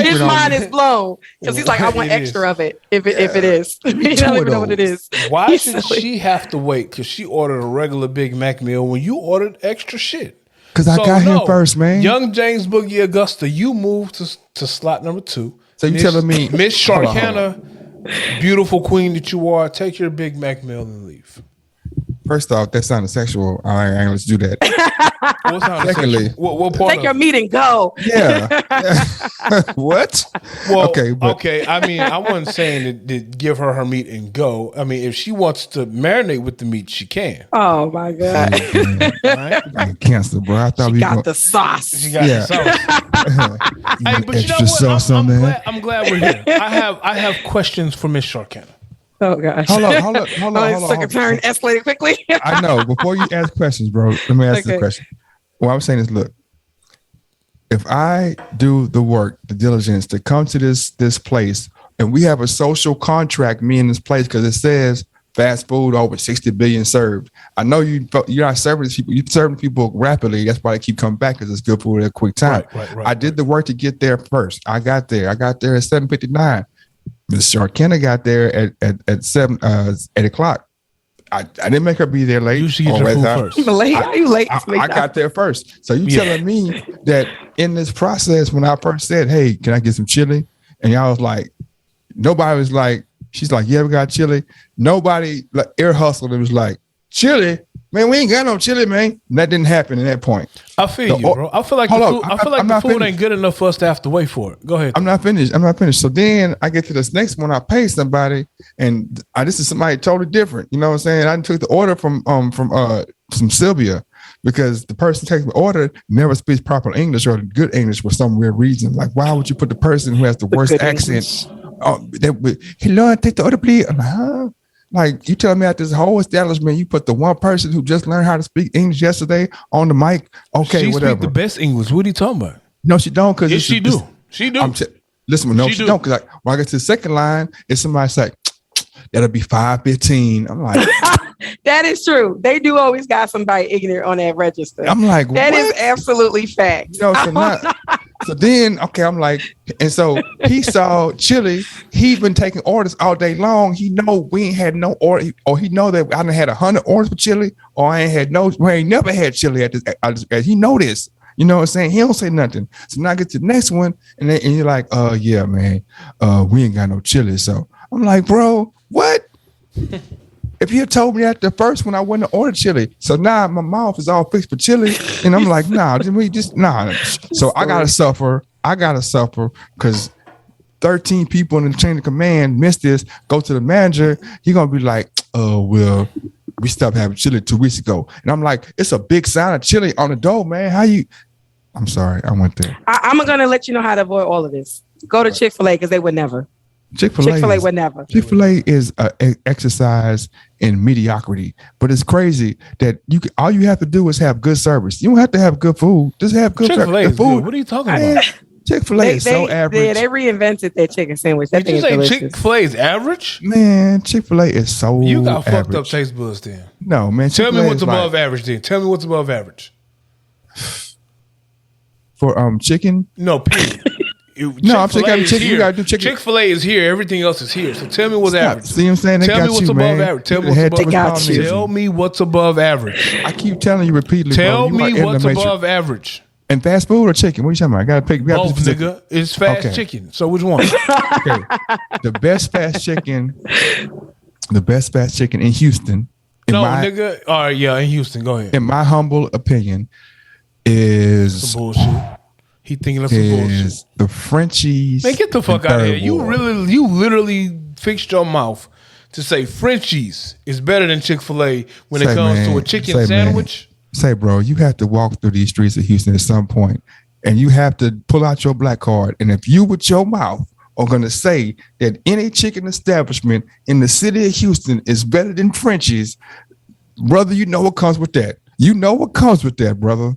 His mind is blown because he's like, I want extra of it. If it is, he don't even know what it is. Why should she have to wait? Because she ordered a regular Big Mac meal when you ordered extra shit. Because I got here first, man. Young James Boogie Augusta, you moved to slot number 2. So you telling me, Miss Chaikenne, beautiful queen that you are, take your Big Mac meal and leave. First off, that sounded sexual. I ain't going to do that. Secondly, what part? Take your meat and go. Yeah. What? Well, okay. I mean, I wasn't saying to give her meat and go. I mean, if she wants to marinate with the meat, she can. Oh my God! Right? Cancel, bro. I thought she got the sauce. She got the sauce. Hey, but you know what? Sauce I'm glad we're here. I have questions for Miss Chaikenne. Oh gosh! Hold on. Took a turn, escalated quickly. I know. Before you ask questions, bro, let me ask this question. What I'm saying is, look, if I do the work, the diligence to come to this place, and we have a social contract, me in this place, because it says fast food over 60 billion served. I know you're not serving people. You're serving people rapidly. That's why they keep coming back because it's good food at a quick time. Right, I did the work to get there first. I got there at 7:59. Miss Chaikenne got there at 8 o'clock. I didn't make her be there late. You should get your food first. You late? I got there first. So you telling me that in this process, when I first said, "Hey, can I get some chili?" and y'all was like, nobody was like, she's like, "Yeah, we got chili." Nobody like ear hustled and was like, "Chili, man, we ain't got no chili, man." And that didn't happen at that point. I feel you, bro. I feel like the food ain't good enough for us to have to wait for it. Go ahead. I'm not finished. So then I get to this next one. I pay somebody, and this is somebody totally different. You know what I'm saying? I took the order from Sylvia. because the person taking the order never speaks proper English or good English for some weird reason. Like, why would you put the person who has the worst accent? Hello, take the order, please. I'm like, huh? Like, you telling me at this whole establishment, you put the one person who just learned how to speak English yesterday on the mic? Okay, she whatever. Speak the best English. What are you talking about? No, she don't. Because yes, she do. She do. Listen, no, she don't. Because like, when I get to the second line, if somebody say, that'll be 5:15. I'm like, that is true. They do always got somebody ignorant on that register. I'm like, that what? is absolutely fact. So then, okay, I'm like, and so he saw chili. He been taking orders all day long. He know we ain't had no order, or he know that I done had 100 orders for chili, or I ain't had no, we ain't never had chili at this. He know this. You know what I'm saying? He don't say nothing. So now I get to the next one, and you're like, yeah, man, we ain't got no chili. So I'm like, bro, what? If you had told me that the first one, I wouldn't have ordered chili. So now my mouth is all fixed for chili. And I'm like, nah. So I gotta suffer. Because 13 people in the chain of command missed this. Go to the manager. He gonna be like, well, we stopped having chili 2 weeks ago. And I'm like, it's a big sign of chili on the door, man. How you? I'm sorry, I went there. I'm gonna let you know how to avoid all of this. Go to Chick-fil-A because they would never. Chick-fil-A would never. Chick-fil-A is an exercise in mediocrity, but it's crazy that all you have to do is have good service. You don't have to have good food. Just have good Chick-fil-A food. Good. What are you talking about? Chick-fil-A is so average. Yeah, they reinvented their chicken sandwich. That Did you say Chick-fil-A is average? Man, Chick-fil-A is so You got average. fucked up taste buds then. No, man. Tell me what's is above average then. Tell me what's above average. For chicken? No, period. No, I'm saying chicken. You gotta do chicken. Chick-fil-A is here. Everything else is here. So tell me what's average. See what I'm saying? Tell me what's above average. Tell me what's above average. I keep telling you repeatedly. Tell me what's above average. And fast food or chicken? What are you talking about? I gotta pick. Both, nigga. It's fast chicken. So which one? Okay. The best fast chicken in Houston. Nigga. All right, yeah, in Houston. Go ahead. In my humble opinion, is some bullshit. He thinking of some bullshit. The Frenchies. Man, get the fuck out of here. You literally fixed your mouth to say Frenchies is better than Chick-fil-A when it comes to a chicken sandwich. Say, bro, you have to walk through these streets of Houston at some point, and you have to pull out your black card. And if you with your mouth are going to say that any chicken establishment in the city of Houston is better than Frenchies, brother, you know what comes with that. You know what comes with that, brother.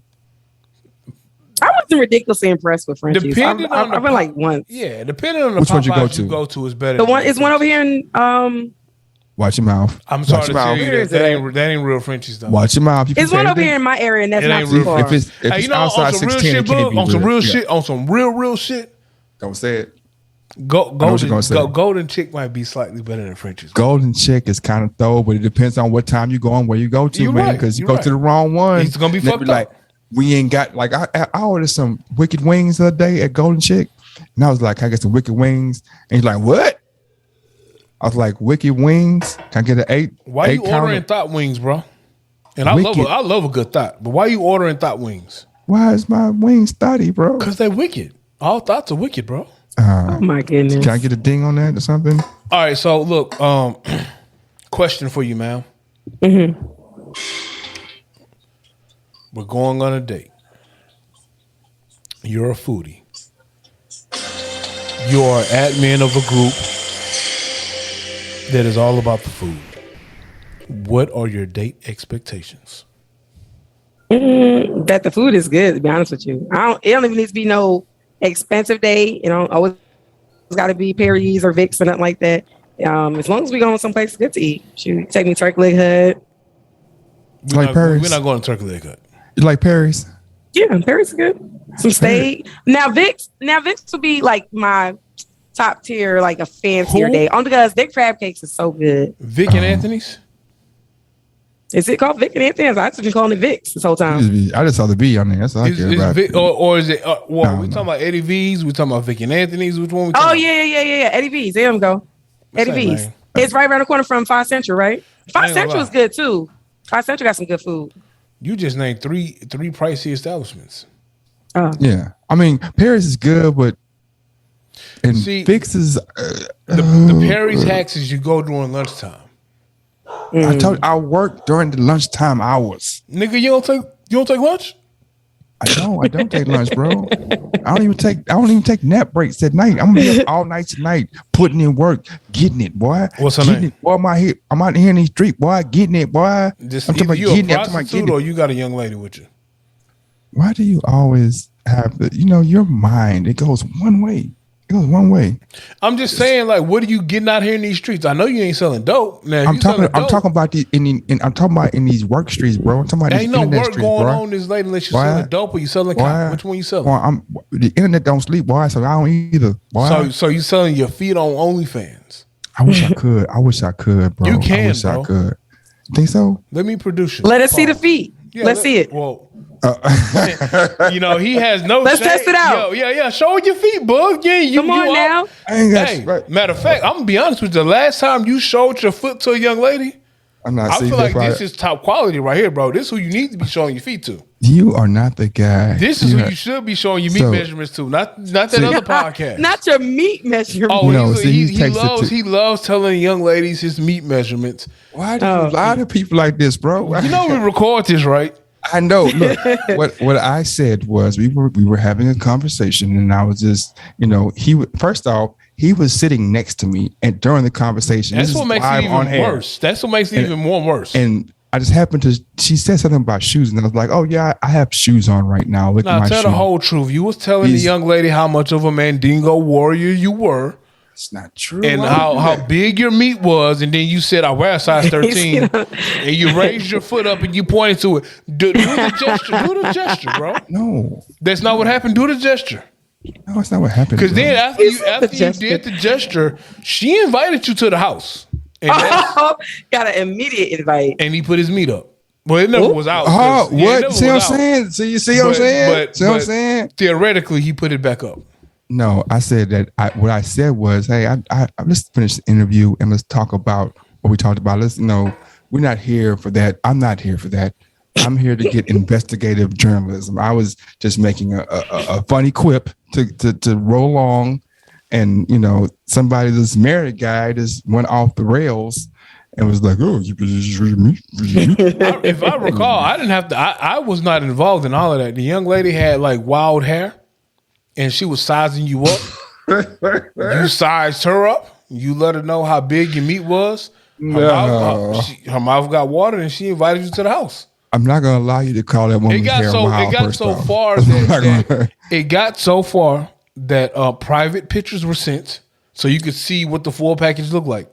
I wasn't ridiculously impressed with Frenchies. I've been like once. Yeah, depending on the which one you go to is better. The one is one over here in Watch your mouth. I'm sorry to tell you that ain't real Frenchies though. Watch your mouth. It's one over here in my area, and that's not too far. If it's outside 16, on some real shit, on some real shit. Don't say it. Golden Chick might be slightly better than Frenchies. Golden Chick is kind of thorough, but it depends on what time you go and where you go to, man. Because you go to the wrong one, it's gonna be fucked up. We ain't got I ordered some wicked wings the other day at Golden Chick, and I was like, "Can I get some wicked wings?" And he's like, "What?" I was like, "Wicked wings? Can I get an 8?" Why you ordering thought wings, bro? And I love a good thought, but why you ordering thought wings? Why is my wings thoughty, bro? Because they're wicked. All thoughts are wicked, bro. Oh my goodness! Can I get a ding on that or something? All right, so look, question for you, man. Mm-hmm. We're going on a date. You're a foodie. You are admin of a group that is all about the food. What are your date expectations? That the food is good, to be honest with you. It don't even need to be no expensive date. You know, always got to be Perry's or Vic's or nothing like that. As long as we go someplace good to eat. Shoot, take me Turkey Leg Hut. We're not going to Turkey Leg Hut. You like Perry's? Yeah, Perry's is good. Some steak. Now Vic's would be like my top tier, like a fancier day. Only because their crab cakes is so good. Vic and Anthony's? Is it called Vic and Anthony's? I just been calling it Vic's this whole time. I just saw the V on there. That's all I care about. Vic, or is it? We talking about Eddie V's? We talking about Vic and Anthony's? Which one? Yeah. Eddie V's. There we go. Eddie V's. It's right around the corner from 5 Central, right? 5 Central is good too. 5 Central got some good food. You just named three pricey establishments. Yeah, I mean Paris is good, but Vic's is the Perry's hacks is you go during lunchtime. I told you, I work during the lunchtime hours. Nigga, you You don't take lunch? I don't take lunch, bro. I don't even take nap breaks at night. I'm gonna be up all night tonight, putting in work, getting it, boy. What's her getting name? It, boy, I'm out here in the street, boy, getting it, boy. Just I'm talking about you a getting it. I'm talking about prostitute getting or it. you got a young lady with you? Why do you always have your mind? It goes one way. It goes one way. I'm just saying, like, what are you getting out here in these streets? I know you ain't selling dope. Now, if I'm you selling dope, talking about I'm talking about in these work streets, bro. I'm talking about there these ain't no internet work streets, going bro. on this late unless you're Why? selling dope or you selling cotton. Which one you selling? Boy, the internet don't sleep, boy, so I don't either. Boy. So you selling your feet on OnlyFans? I wish I could. I wish I could, bro. You can, I wish bro. I could. Think so? Let me produce you. Let us see the feet. Yeah, Let's see it. Well, he has no. Let's shame. test it out. Yeah. Show your feet, bug. Yeah, you. Come on you now. I ain't got Hey, right. matter of fact, I'm gonna be honest with you. The last time you showed your foot to a young lady, I'm not. I See, feel like that's this is top quality right here, bro. This is who you need to be showing your feet to. you are not the guy. This is who you should be showing your meat So- measurements to, not that other podcast. Not your meat measurement. Oh, No, see, he takes it to- he loves telling young ladies his meat measurements. Why do you lie to people like this, bro? You know we record this, right? I know. Look, what I said was we were having a conversation, and I was just, first off, he was sitting next to me, and during the conversation, That's this what is makes it live on even air. worse. That's what makes it even more worse. And I just happened to. She said something about shoes, and I was like, "Oh yeah, I have shoes on right now. Look at Now my tell shoes." the whole truth. You was telling the He's- young lady how much of a Mandingo warrior you were, It's not true. and Why would you do how that? big your meat was, and then you said I wear a size 13, and you raised your foot up and you pointed to it. Do the gesture. Do the gesture, bro. No, That's not what happened. Do the gesture. no, that's not what happened. Because bro. then after He said you the gesture. did the gesture, she invited you to the house, and, Got an immediate invite. and he put his meat up. Well, it never was out. Oh, 'cause- yeah, it what? never See what I'm was out. saying? You see what I'm saying? See what I'm saying? Theoretically, he put it back up. No, I said that. What I said was, hey, let's finish the interview and let's talk about what we talked about. We're not here for that. I'm not here for that. I'm here to get investigative journalism. I was just making a funny quip to roll along, and somebody, this married guy, just went off the rails and was like, "Oh, If I recall, I didn't have to. I was not involved in all of that. The young lady had like wild hair, and she was sizing you up. You sized her up. You let her know how big your meat was. Her mouth got watered, and she invited you to the house. I'm not going to allow you to call that It woman's got hair so wild. it got first so off. far I'm not that gonna- it got so far that private pictures were sent so you could see what the full package looked like.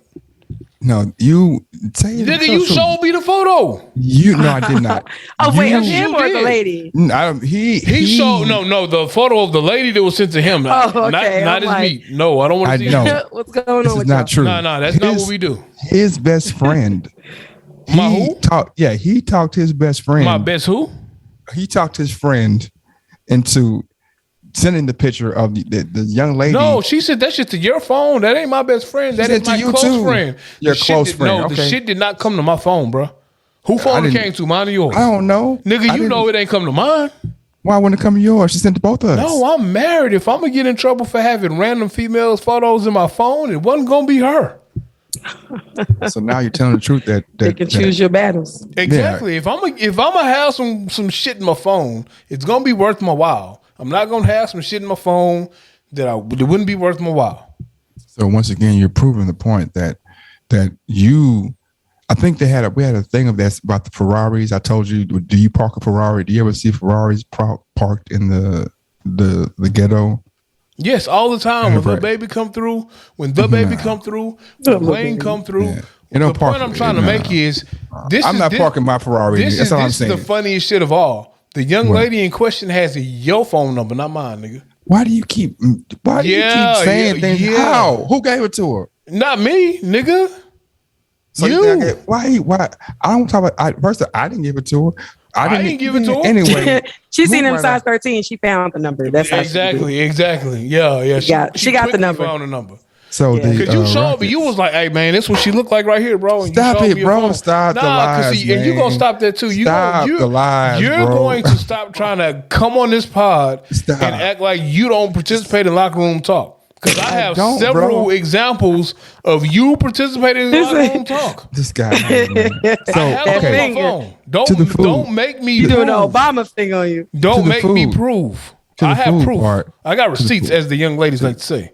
No, you say it. Nigga, you showed me the photo. No, I did not. Oh, wait, of You- him you or the did. lady? He showed no the photo of the lady that was sent to him. Oh, okay. Not I'm his like- meat. No, I don't want I to see know. that. What's going This on is with not y'all? true. No, that's not what we do. His best friend. My who? He talked his best friend. My best who? He talked his friend into sending the picture of the young lady. No, she said that shit to your phone. That ain't my best friend. That said is to my you close too. friend. Your The shit close did- friend, No, the okay. shit did not come to my phone, bro. Who phone it didn't- came to? Mine or yours? I don't know. Nigga, you know it ain't come to mine. Why wouldn't it come to yours? She sent to both of us. No, I'm married. If I'm gonna get in trouble for having random females' photos in my phone, it wasn't gonna be her. So now you're telling the truth that They can choose your battles. Exactly. If I'm gonna have some shit in my phone, it's gonna be worth my while. I'm not gonna have some shit in my phone that wouldn't be worth my while. So once again, you're proving the point that you. I think we had a thing of that about the Ferraris. I told you, do you park a Ferrari? Do you ever see Ferraris parked in the ghetto? Yes, all the time. When the Right. baby come through, when the baby come through, when Wayne come through. Yeah. You don't The park point I'm it, trying to nah. make is this. I'm is, not this, parking my Ferrari. This That's is all I'm this is saying. the funniest shit of all. The young What? lady in question has your phone number, not mine, nigga. Why do you keep saying things? yeah. How? Who gave it to her? Not me, nigga. So You. think why? I don't talk about. First, I didn't give it to her. I didn't give it to her. Anyway, She seen him right size now. 13. She found the number. That's how she did it. Exactly. Yeah. She got the quickly number. Found the number. So Yeah. Because you showed me, Rockets- you was like, "Hey man, this what she look like right here, bro." And you Stop showed it, me your bro. phone. Stop the lies, and you gonna man. stop that too. Stop the lies, You're bro. going to stop trying to come on this pod Stop. and act like you don't participate in locker room talk. Because I have don't, several bro. exampons of you participating in my own talk. This guy. Man. I So have them on my finger. phone. To the food. Don't make me You doing the prove. Obama thing on you? Don't To the make me food. prove. To the I have food proof. part. I got To the receipts, food. as the young ladies like to say.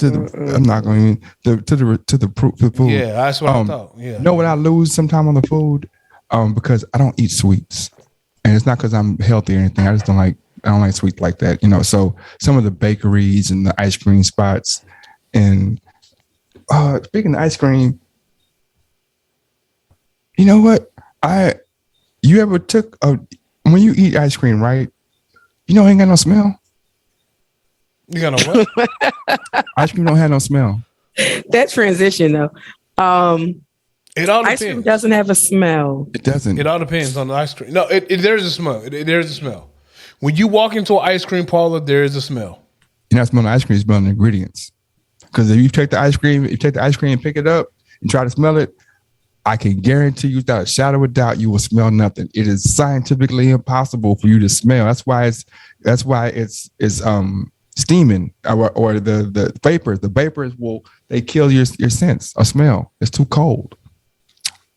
I'm not going to the food. Yeah, that's what I thought. Yeah. You know what I lose sometime on the food? Because I don't eat sweets, and it's not because I'm healthy or anything. I just don't like sweets like that. So some of the bakeries and the ice cream spots, and speaking of ice cream, you know what? You ever took when you eat ice cream, right? It ain't got no smell. You got no what? Ice cream don't have no smell. That transition though. It all Ice cream depends. doesn't have a smell. It doesn't. It all depends on the ice cream. No, there's a smell. There's a smell. When you walk into an ice cream parlor, there is a smell. You're not smelling ice cream, you're smelling the ingredients. Because if you take the ice cream and pick it up and try to smell it, I can guarantee you without a shadow of doubt, you will smell nothing. It is scientifically impossible for you to smell. That's why it's steaming or the vapors. The vapors they kill your sense of smell. It's too cold.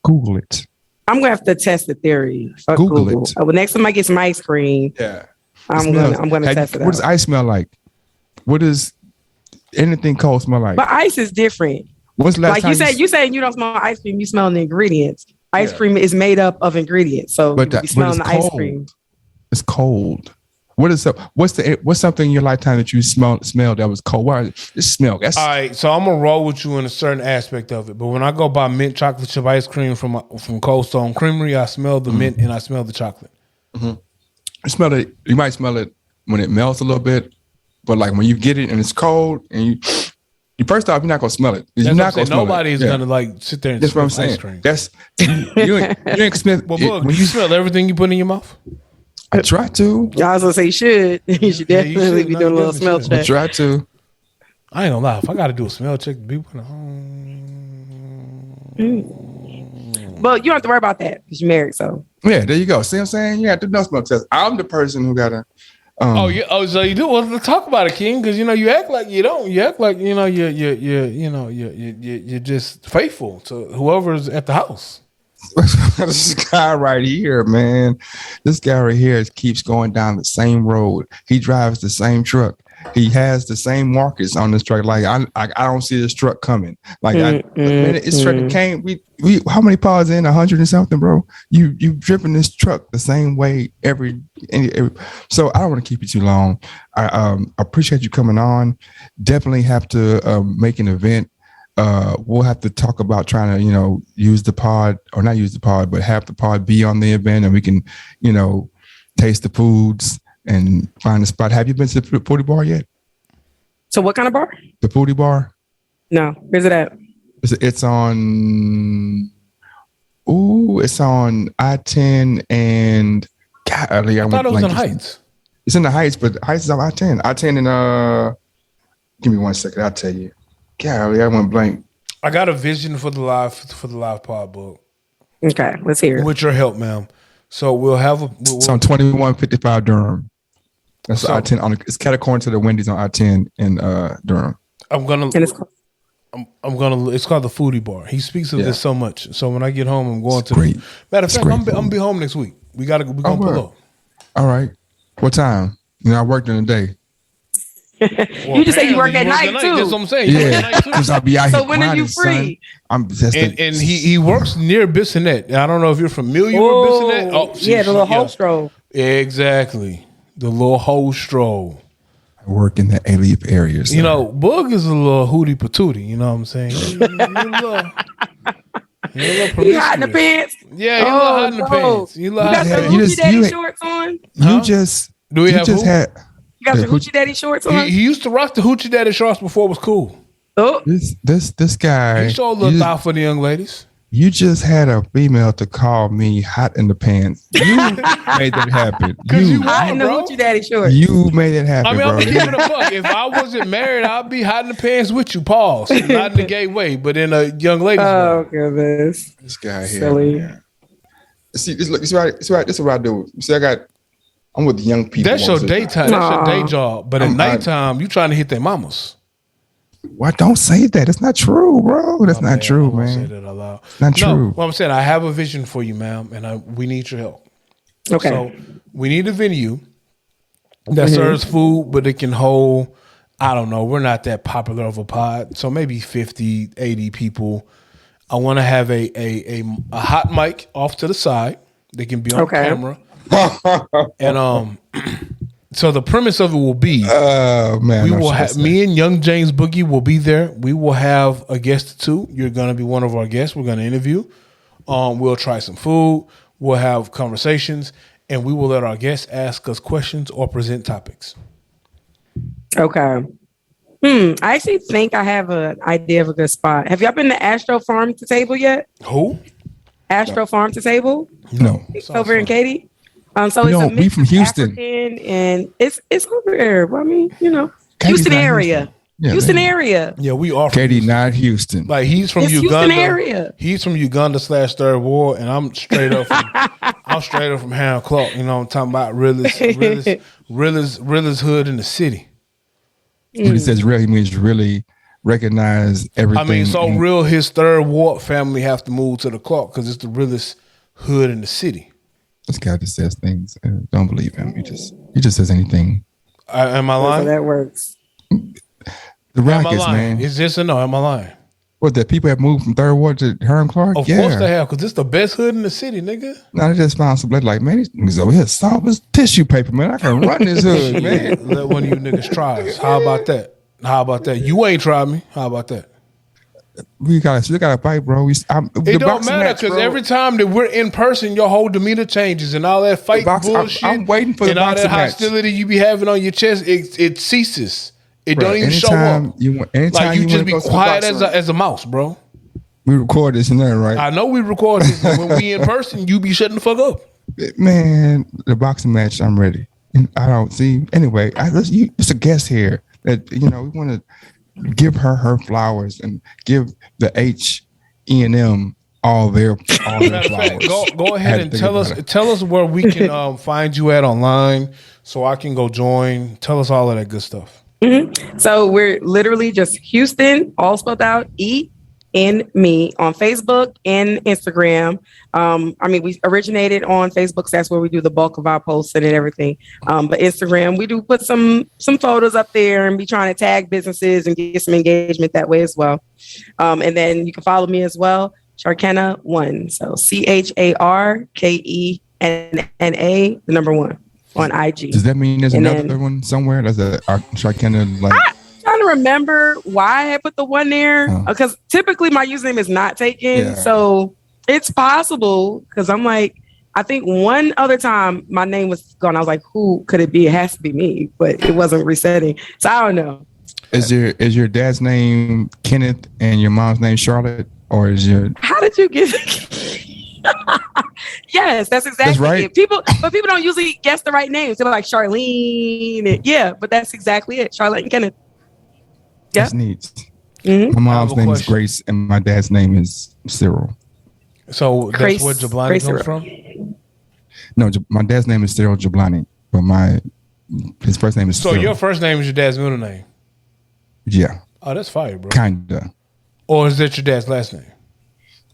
Google it. I'm gonna have to test the theory. Fuck Google Google. it. Well, next time I get some ice cream, Yeah. I'm gonna test it out. What does ice smell like? What does anything cold smell like? But ice is different. What's the last Like time you saying you don't smell ice cream, you smell the ingredients. Ice cream is made up of ingredients, so But you smelling the it's ice cold. cream. It's cold. What's something in your lifetime that you smelled that was cold? This smell. That's All right, so I'm gonna roll with you in a certain aspect of it. But when I go buy mint chocolate chip ice cream from Cold Stone Creamery, I smell the mint and I smell the chocolate. you smell it. You might smell it when it melts a little bit, but like when you get it and it's cold, and you first off, you're not gonna smell it. You're That's not what I'm gonna saying. smell Nobody's it. Yeah. gonna like sit there and That's what I'm smell saying. ice cream. That's you ain't smell. Well, look, when you smell everything you put in your mouth. I try to. I was gonna say you should. You should Yeah, you definitely should. be No, doing a you little smell definitely I check. try to. I ain't gonna lie. If I gotta do a smell check, the people in the home. But you don't have to worry about that because you're married. So Yeah, there you go. See what I'm saying? You have to no smell test. I'm the person who gotta. Oh, yeah. Oh, so you do. Well, let's talk about it, King, because you act like you don't. You act like you're just faithful to whoever's at the house. This guy right here, man. This guy right here keeps going down the same road. He drives the same truck. He has the same markers on this truck. Like I don't see this truck coming. Like this truck came. We how many pods in? 100 and something, bro. You driven this truck the same way every. So I don't want to keep you too long. I appreciate you coming on. Definitely have to make an event. We'll have to talk about trying to, use the pod or not use the pod, but have the pod be on the event and we can, taste the foods and find a spot. Have you been to the Foodie Bar yet? So what kind of bar? The Foodie Bar? No. Where's it at? It's on I-10 and golly, I thought it was in Heights. It's in the Heights, but Heights is on I-10. I-10 and give me 1 second, I'll tell you. Golly, I went blank. I got a vision for the live pod book. Okay, let's hear it. With your help, ma'am. So we'll have It's on 2155 Durham. That's I-10 it's cat according to the Wendy's on I-10 in Durham. It's called the Foodie Bar. He speaks of this so much. So when I get home, I'm going to great. Matter of fact, I'm gonna be home next week. We're gonna pull up. All right. What time? I work during the day. You just say you work at night too. That's what I'm saying. Yeah, because I'll be out here. So when are you free? I'm just and he works near Bissonnette. I don't know if you're familiar with Bissonnette. Oh, yeah, the little hole stroll. Exactly, the little hole stroll. I work in the A-Leaf area. So. Boog is a little hootie patootie. You know what I'm saying? He hot in the pants. Yeah, he hot in the pants. You got the hoochie daddy shorts on. Do we have You got the hoochie daddy shorts on. He used to rock the hoochie daddy shorts before it was cool. Oh, this guy. He showed a little thought for the young ladies. You just had a female to call me hot in the pants. You made that happen. You hot in the hoochie daddy shorts. You made it happen, I'm bro. keeping a buck. If I wasn't married, I'd be hot in the pants with you. Pause. Not in the gay way, but in a young lady's way. Oh goodness. This guy here. Silly. Man. See, this is what I do. See, I'm with young people. That's your daytime. That's your day job. But at nighttime, you trying to hit their mamas. Why don't say that? It's not true, bro. That's not true, I'm gonna say man. that out loud. Not No, true. what I'm saying, I have a vision for you, ma'am, and we need your help. Okay. So we need a venue that serves food, but it can hold, I don't know, we're not that popular of a pod. So maybe 50, 80 people. I want to have a hot mic off to the side. They can be on camera. And so the premise of it will be, man, we will have me and Young James Boogie will be there. We will have a guest or two. You're gonna be one of our guests. We're gonna interview. We'll try some food. We'll have conversations, and we will let our guests ask us questions or present topics. Okay. I actually think I have an idea of a good spot. Have y'all been to Astro Farm to Table yet? Who? Astro Farm to Table? No. It's over in Katy. So No, it's a we mix from of Houston. African and it's over there. Well, I mean, you know, Katie's Houston not area. Houston. Yeah, Houston they- area. Yeah, we are. From Katie, Houston. not Houston. Like he's from It's Uganda. Houston area. He's from Uganda / Third Ward, and I'm straight up. From Harold Clark. You know, what I'm talking about realest hood in the city. When he says real, he means really recognize everything. I mean, so real. His Third Ward family have to move to the Clark because it's the realest hood in the city. This guy just says things. Don't believe him. He just says anything. Am I So lying? that works. The Am I Rockets, lying? man. Is this or no? Am I lying? What, that people have moved from Third Ward to Herm Clark? Of course they have, because it's the best hood in the city, nigga. No, they just found some blood like, man, these niggas over here soft as tissue paper, man. I can run this hood, man. Let one of you niggas try us. How about that? You ain't tried me. How about that? We gotta fight, bro. It don't matter because every time that we're in person, your whole demeanor changes and all that fight bullshit. I'm waiting for the and all that boxing match. hostility you be having on your chest. It ceases. It don't even show up. Anytime Like you just be wanna go to the quiet boxing as a mouse, bro. we record this and that, right? I know we record this. When we in person, you be shutting the fuck up. Man, the boxing match, I'm ready. I don't see. Anyway, it's a guest here that we want to give her flowers and give the H&M all their Matter of fact, flowers. go ahead and tell us where we can find you at online so I can go join. Tell us all of that good stuff. So we're literally just Houston, all spelled out, E&Me on Facebook and Instagram. We originated on Facebook, so that's where we do the bulk of our posting and everything. But Instagram, we do put some photos up there and be trying to tag businesses and get some engagement that way as well. And then you can follow me as well, Chaikenne1. So CHARKENNA, the number 1 on IG. Does that mean there's And another then- one somewhere? There's a Chaikenne like. Trying to remember why I put the 1 there because typically my username is not taken, so it's possible because I'm like, I think one other time my name was gone. I was like, who could it be? It has to be me, but it wasn't resetting, so I don't know. Is your dad's name Kenneth and your mom's name Charlotte, or is your? How did you get? Yes, that's exactly That's right. it. People don't usually guess the right names. They're like Charlene, but that's exactly it. Charlotte and Kenneth. Yeah. That's neat. Mm-hmm. My mom's name is question. Grace, and my dad's name is Cyril. So that's Grace- where Jablani Grace comes Cyril. from? No, my dad's name is Cyril Jablani, but his first name is So Cyril. your first name is your dad's middle name? Yeah, Oh, that's fire, bro. kinda. Or is that your dad's last name?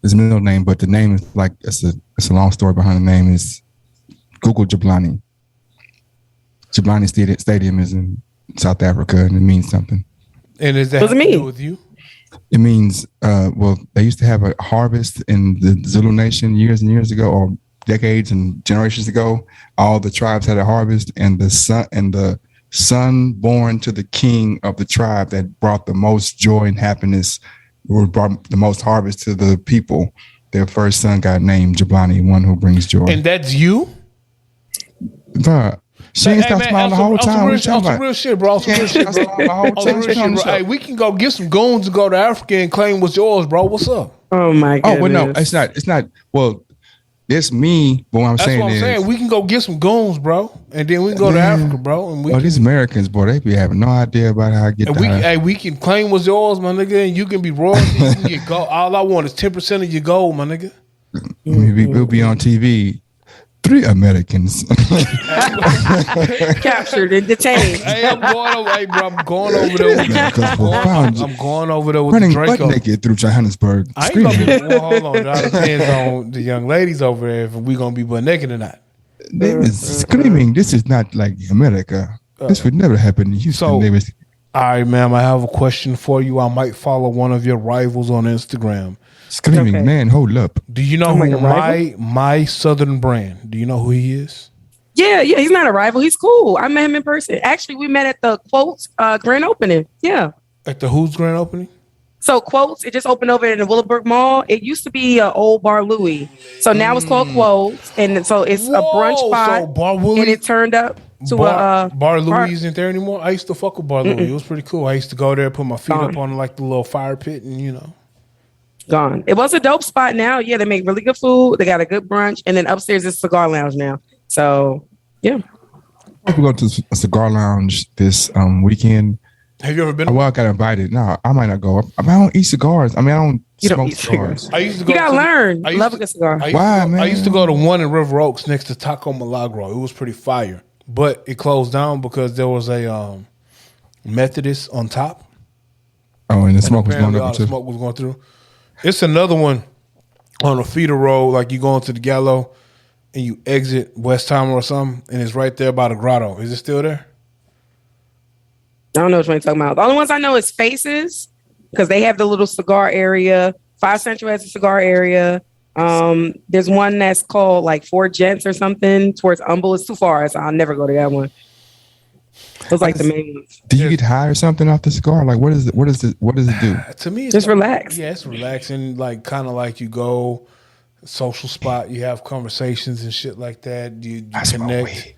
His middle name, but the name is like it's a long story behind the name. Is Google Jablani. Jablani Stadium is in South Africa, and it means something. And is that What does it have to do mean? with you? It means, they used to have a harvest in the Zulu Nation years and years ago, or decades and generations ago. All the tribes had a harvest, and the son born to the king of the tribe that brought the most joy and happiness, or brought the most harvest to the people. Their first son got named Jablani, one who brings joy. And that's you? Bruh, she ain't stopped smiling the whole time. What you talking On some about? real shit, bro. On some Yeah, real she shit, got bro. smiled the whole On some time. real shit, bro. Hey, we can go get some goons and go to Africa and claim what's yours, bro. What's up? Oh my goodness. Oh, well, no, it's not. It's not. Well, it's me, but what I'm That's saying what I'm is, saying. We can go get some goons, bro. And then we can go to Man. Africa, bro. And we well, can, these Americans, boy, they be having no idea about how I get that. we can claim what's yours, my nigga, and you can be royalty. You can get gold. All I want is 10% of your gold, my nigga. We'll be on TV. 3 Americans. Captured and detained. Hey, I'm going over. Hey, bro, I'm going over there. I'm going over there with running the butt Draco. naked through Johannesburg. I ain't gonna be. Well, hold on, dog. It depends on the young ladies over there if we gonna be butt naked or not. They was screaming, "This is not like America. This would never happen in Houston." So- They was, All right, ma'am. I have a question for you. I might follow one of your rivals on Instagram. screaming, Okay. "Man, hold up!" Do you know I'm like who a rival? my Southern brand? Do you know who he is? Yeah, he's not a rival. He's cool. I met him in person. Actually, we met at the Quotes grand opening. Yeah. At the Who's grand opening? So Quotes, it just opened over in the Willowbrook Mall. It used to be old Bar Louie. So now it's called Quotes. And so it's a brunch spot. So Bar Willie, And it turned up to Bar Louie isn't there anymore. I used to fuck with Bar Louie. It was pretty cool. I used to go there, put my feet Gone. up on like the little fire pit, and you know. gone. It was a dope spot now. Yeah, they make really good food. They got a good brunch. And then upstairs is cigar lounge now. So yeah. We go to a cigar lounge this weekend. Have you ever been? Well, I got invited. No, I might not go. I don't eat cigars. I mean, I don't You don't smoke eat cigars. I used to go. You gotta learn. I used Love to- a good cigar. I used Why, to go, man? I used to go to one in River Oaks next to Taco Milagro. It was pretty fire, but it closed down because there was a Methodist on top. Oh, and the smoke was going Apparently all up the too. smoke was going through. It's another one on a feeder road, like you go into the Gallo and you exit Westheimer or something, and it's right there by the grotto. Is it still there? I don't know what you're talking about. The only ones I know is Faces because they have the little cigar area. 5 Central has a cigar area. There's one that's called like 4 Gents or something towards Humble. It's too far, so I'll never go to that one. Those like the main ones. Do you get high or something off the cigar? Like, what is it? What does it do? To me, it's Just like- relax. Yeah, it's relaxing. Like kind of like you go social spot, you have conversations and shit like that. You I smoke connect. weed.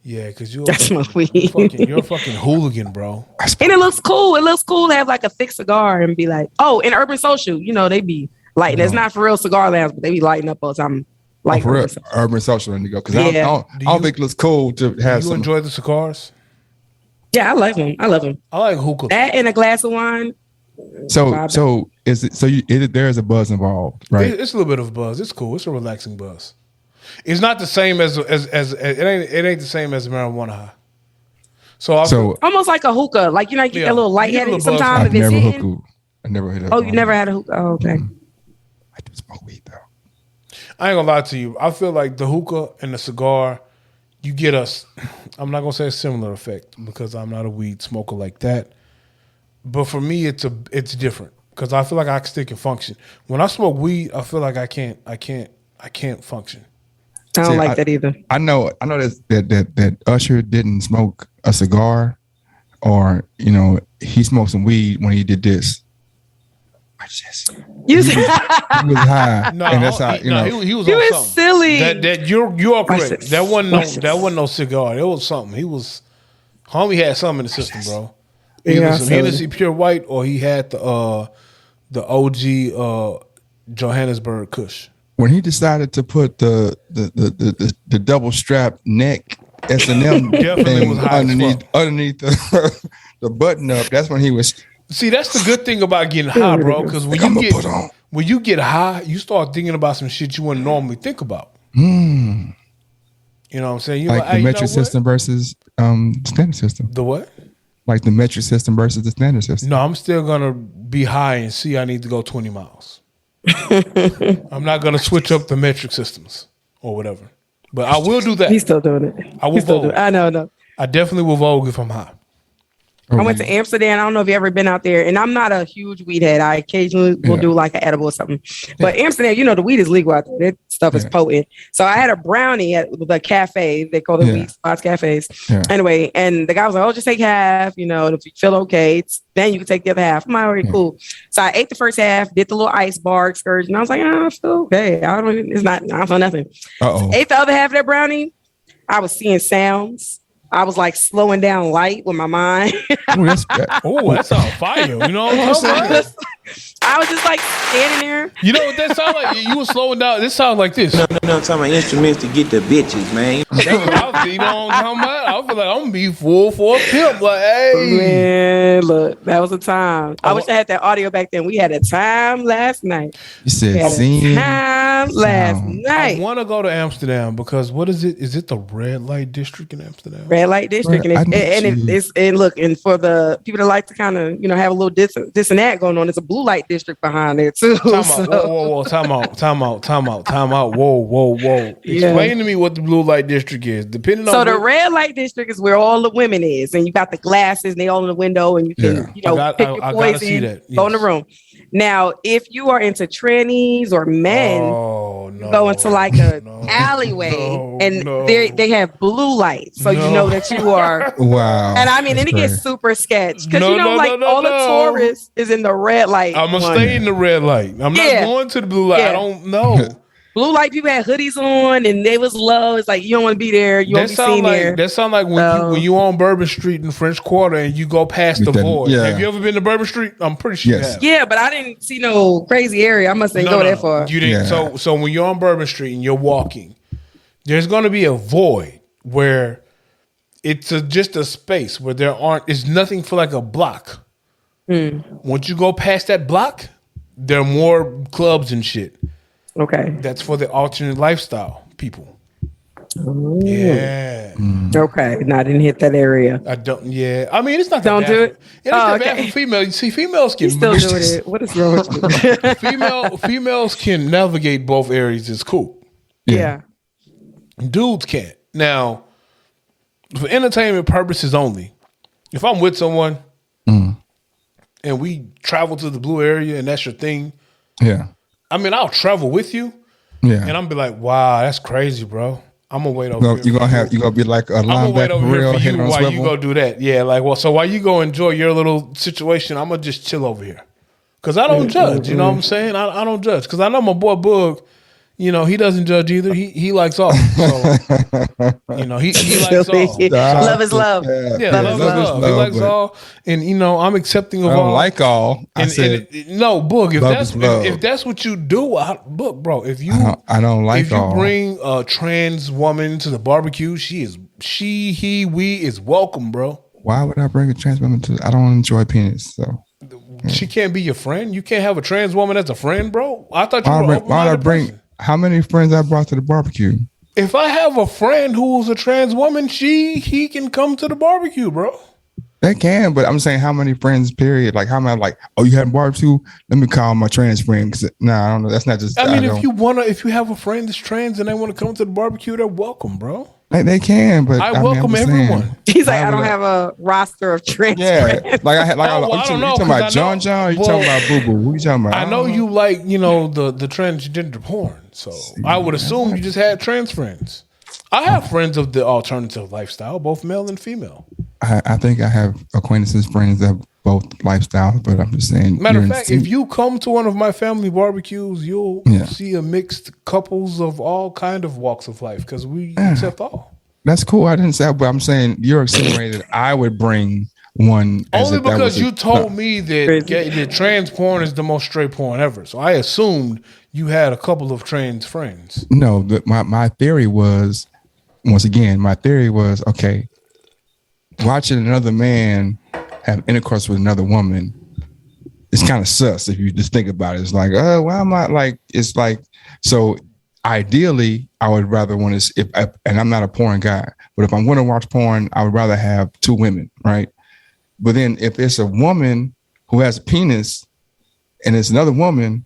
Yeah, because That's my weed. you're a fucking hooligan, bro. And it looks cool. It looks cool to have like a thick cigar and be like, oh, in Urban Social, you know, they be lighting. It's not for real cigar lounge, but they be lighting up all the time. Like For real, Urban Social. urban social indigo. Because I Yeah. don't think it looks cool to have You some. enjoy the cigars? Yeah, I like them. I love them. I like hookah. That and a glass of wine. So is it? So there is a buzz involved, right? It's a little bit of a buzz. It's cool. It's a relaxing buzz. It's not the same as it ain't the same as marijuana high. So Almost like a hookah. Like, you know, you get Yeah. a little You get a lightheaded little buzz. sometimes I've if it's never hitting. hooked. I never hit. Oh, you never had a hookah? Oh, okay. I do smoke weed though. I ain't gonna lie to you. I feel like the hookah and the cigar, you get us. I'm not gonna say a similar effect because I'm not a weed smoker like that. But for me, it's different because I feel like I still can function. When I smoke weed, I feel like I can't function. I don't See, like that either. I know that Usher didn't smoke a cigar, or he smoked some weed when he did this. I just You he was high, No, and that's how he was You on is something. silly. That you are correct. this. That wasn't Watch this. no cigar. It was something. Homie had something in the system, bro. Either Yeah, some silly. Hennessy Pure White or he had the OG Johannesburg Kush. when he decided to put the double strap neck S&M Definitely thing was high as underneath the button up. That's when he was. See, that's the good thing about getting high, bro. Because when I'm you gonna put on. when you get high, you start thinking about some shit you wouldn't normally think about. Mm, You know what I'm saying? You're like hey, the you know metric what? system versus standard system. The what? Like the metric system versus the standard system. No, I'm still gonna be high and see I need to go 20 miles. I'm not gonna switch up the metric systems or whatever. But I will do that. He's still doing it. I will He's still vogue. doing it. I know. No. I definitely will vogue if I'm high. Oh, I went to Amsterdam. I don't know if you ever been out there, and I'm not a huge weed head. I occasionally will do like an edible or something. But Amsterdam, the weed is legal out there. That stuff is potent. So I had a brownie at the cafe. They call it weed spots cafes. Yeah. Anyway, and the guy was like, "Oh, just take half. And if you feel okay, then you can take the other half." I'm like, "Already cool." So I ate the first half, did the little ice bar excursion. I was like, "I feel okay. I don't feel nothing." Uh-oh. Ate the other half of that brownie. I was seeing sounds. I was like slowing down light with my mind. Ooh, that's Oh, that's on fire. You know what I'm saying? I was just like standing there. You know what that sound like? You were slowing down. This sounds like this. No, I'm talking about instruments to get the bitches, man. That's what I was, you know what I'm talking about? I feel like I'm gonna be full for a pimp. Like, hey. Man, look, that was a time. I wish I had that audio back then. We had a time last night. You said We had a scene. time last sound. night. I want to go to Amsterdam because what is it? Is it the red light district in Amsterdam? Red light district, Well, I and need you- it's and look, and for the people that like to kind of have a little this and that going on, it's a blue light district behind there too. Time out. So- Whoa. Time out. Whoa. Yeah. Explain to me what the blue light district is. Depending on So the red light district is where all the women is, and you got the glasses, and they all in the window, and you can pick your I gotta poison, see that. go in the Yes. room. Now, if you are into trannies or men, Oh, no. go into like a No. alleyway, No, and no. they have blue lights, so you No. know that you are. Wow. And I mean, and That's it gets crazy. super sketch because No, no, like no, all the no. tourists is in the red light. I'm gonna one. stay in the red light. I'm Yeah. not going to the blue light. Yeah. I don't know. Blue light people had hoodies on, and they was low. It's like you don't want to be there. You That won't be seen there. sound like when you on Bourbon Street in French Quarter and you go past With the that- void. yeah. Have you ever been to Bourbon Street? I'm pretty sure Yes. you have. Yeah, but I didn't see no crazy area. I must have go that far. You didn't. Yeah. So when you're on Bourbon Street and you're walking, there's going to be a void where it's just a space where it's nothing for like a block. Once you go past that block, there are more clubs and shit. Okay. That's for the alternate lifestyle people. Yeah. Okay. No, I didn't hit that area. I don't. Yeah. I mean, it's not that Don't bad do for- it? It ain't Oh, that bad okay. for females. You see, females can You still doing it? What is wrong with you? females can navigate both areas. It's cool. Yeah. Dudes can't. Now, for entertainment purposes only, if I'm with someone and we travel to the blue area and that's your thing, Yeah. I mean, I'll travel with you Yeah. and I'm be like, wow, that's crazy, bro. I'm gonna wait over No, here. you're gonna be like a I'm gonna wait linebacker over for here real, for head you on while you swivel. go do that. Yeah, like, well, so while you go enjoy your little situation, I'm gonna just chill over here. Cause I don't judge, you know what I'm saying? I don't judge. Cause I know my boy Boog, you know, he doesn't judge either. He likes all. So, you know, he likes all. Love is love. Yeah, Love love is is love. love. He likes but all. And you know, I'm accepting of I all. don't like all. I said no, Boog, if love that's is love. if that's what you do, Boog, bro, if you I don't like if you all. bring a trans woman to the barbecue, he, we is welcome, bro. Why would I bring a trans woman to? I don't enjoy penis. So She can't be your friend. You can't have a trans woman as a friend, bro. I thought you were an why would I open-minded bring? person. How many friends I brought to the barbecue? If I have a friend who's a trans woman, he can come to the barbecue, bro. They can, but I'm saying how many friends? Period. Like how many? Like you had a barbecue? Let me call my trans friend. Nah, I don't know. That's not just. I mean, don't- if you have a friend that's trans and they want to come to the barbecue, they're welcome, bro. they can, but I mean, welcome I'm just saying. everyone. He's like, Why I don't would have a roster of trans Yeah, friends. like I had, like Oh, well, I you don't know, talking 'cause I about John know- John? Or you well, talking about Boo Boo? Who you talking about? I know you like, you know, the transgender porn. So I would assume you just had trans friends. I have friends of the alternative lifestyle, both male and female. I think I have acquaintances, friends that both lifestyles, but I'm just saying. Matter you're of in fact, sync. if you come to one of my family barbecues, you'll Yeah. see a mixed couples of all kind of walks of life because we accept all. That's cool. I didn't say, but I'm saying you're insinuating that I would bring one. as Only if that because was a- you told me that, Crazy. that trans porn is the most straight porn ever. So I assumed you had a couple of trans friends. No, my theory was, once again, okay, watching another man have intercourse with another woman, it's kind of sus if you just think about it. It's like, oh, why am I like? It's like, so ideally, I would rather want to. And I'm not a porn guy, but if I'm going to watch porn, I would rather have two women, right? But then if it's a woman who has a penis and it's another woman,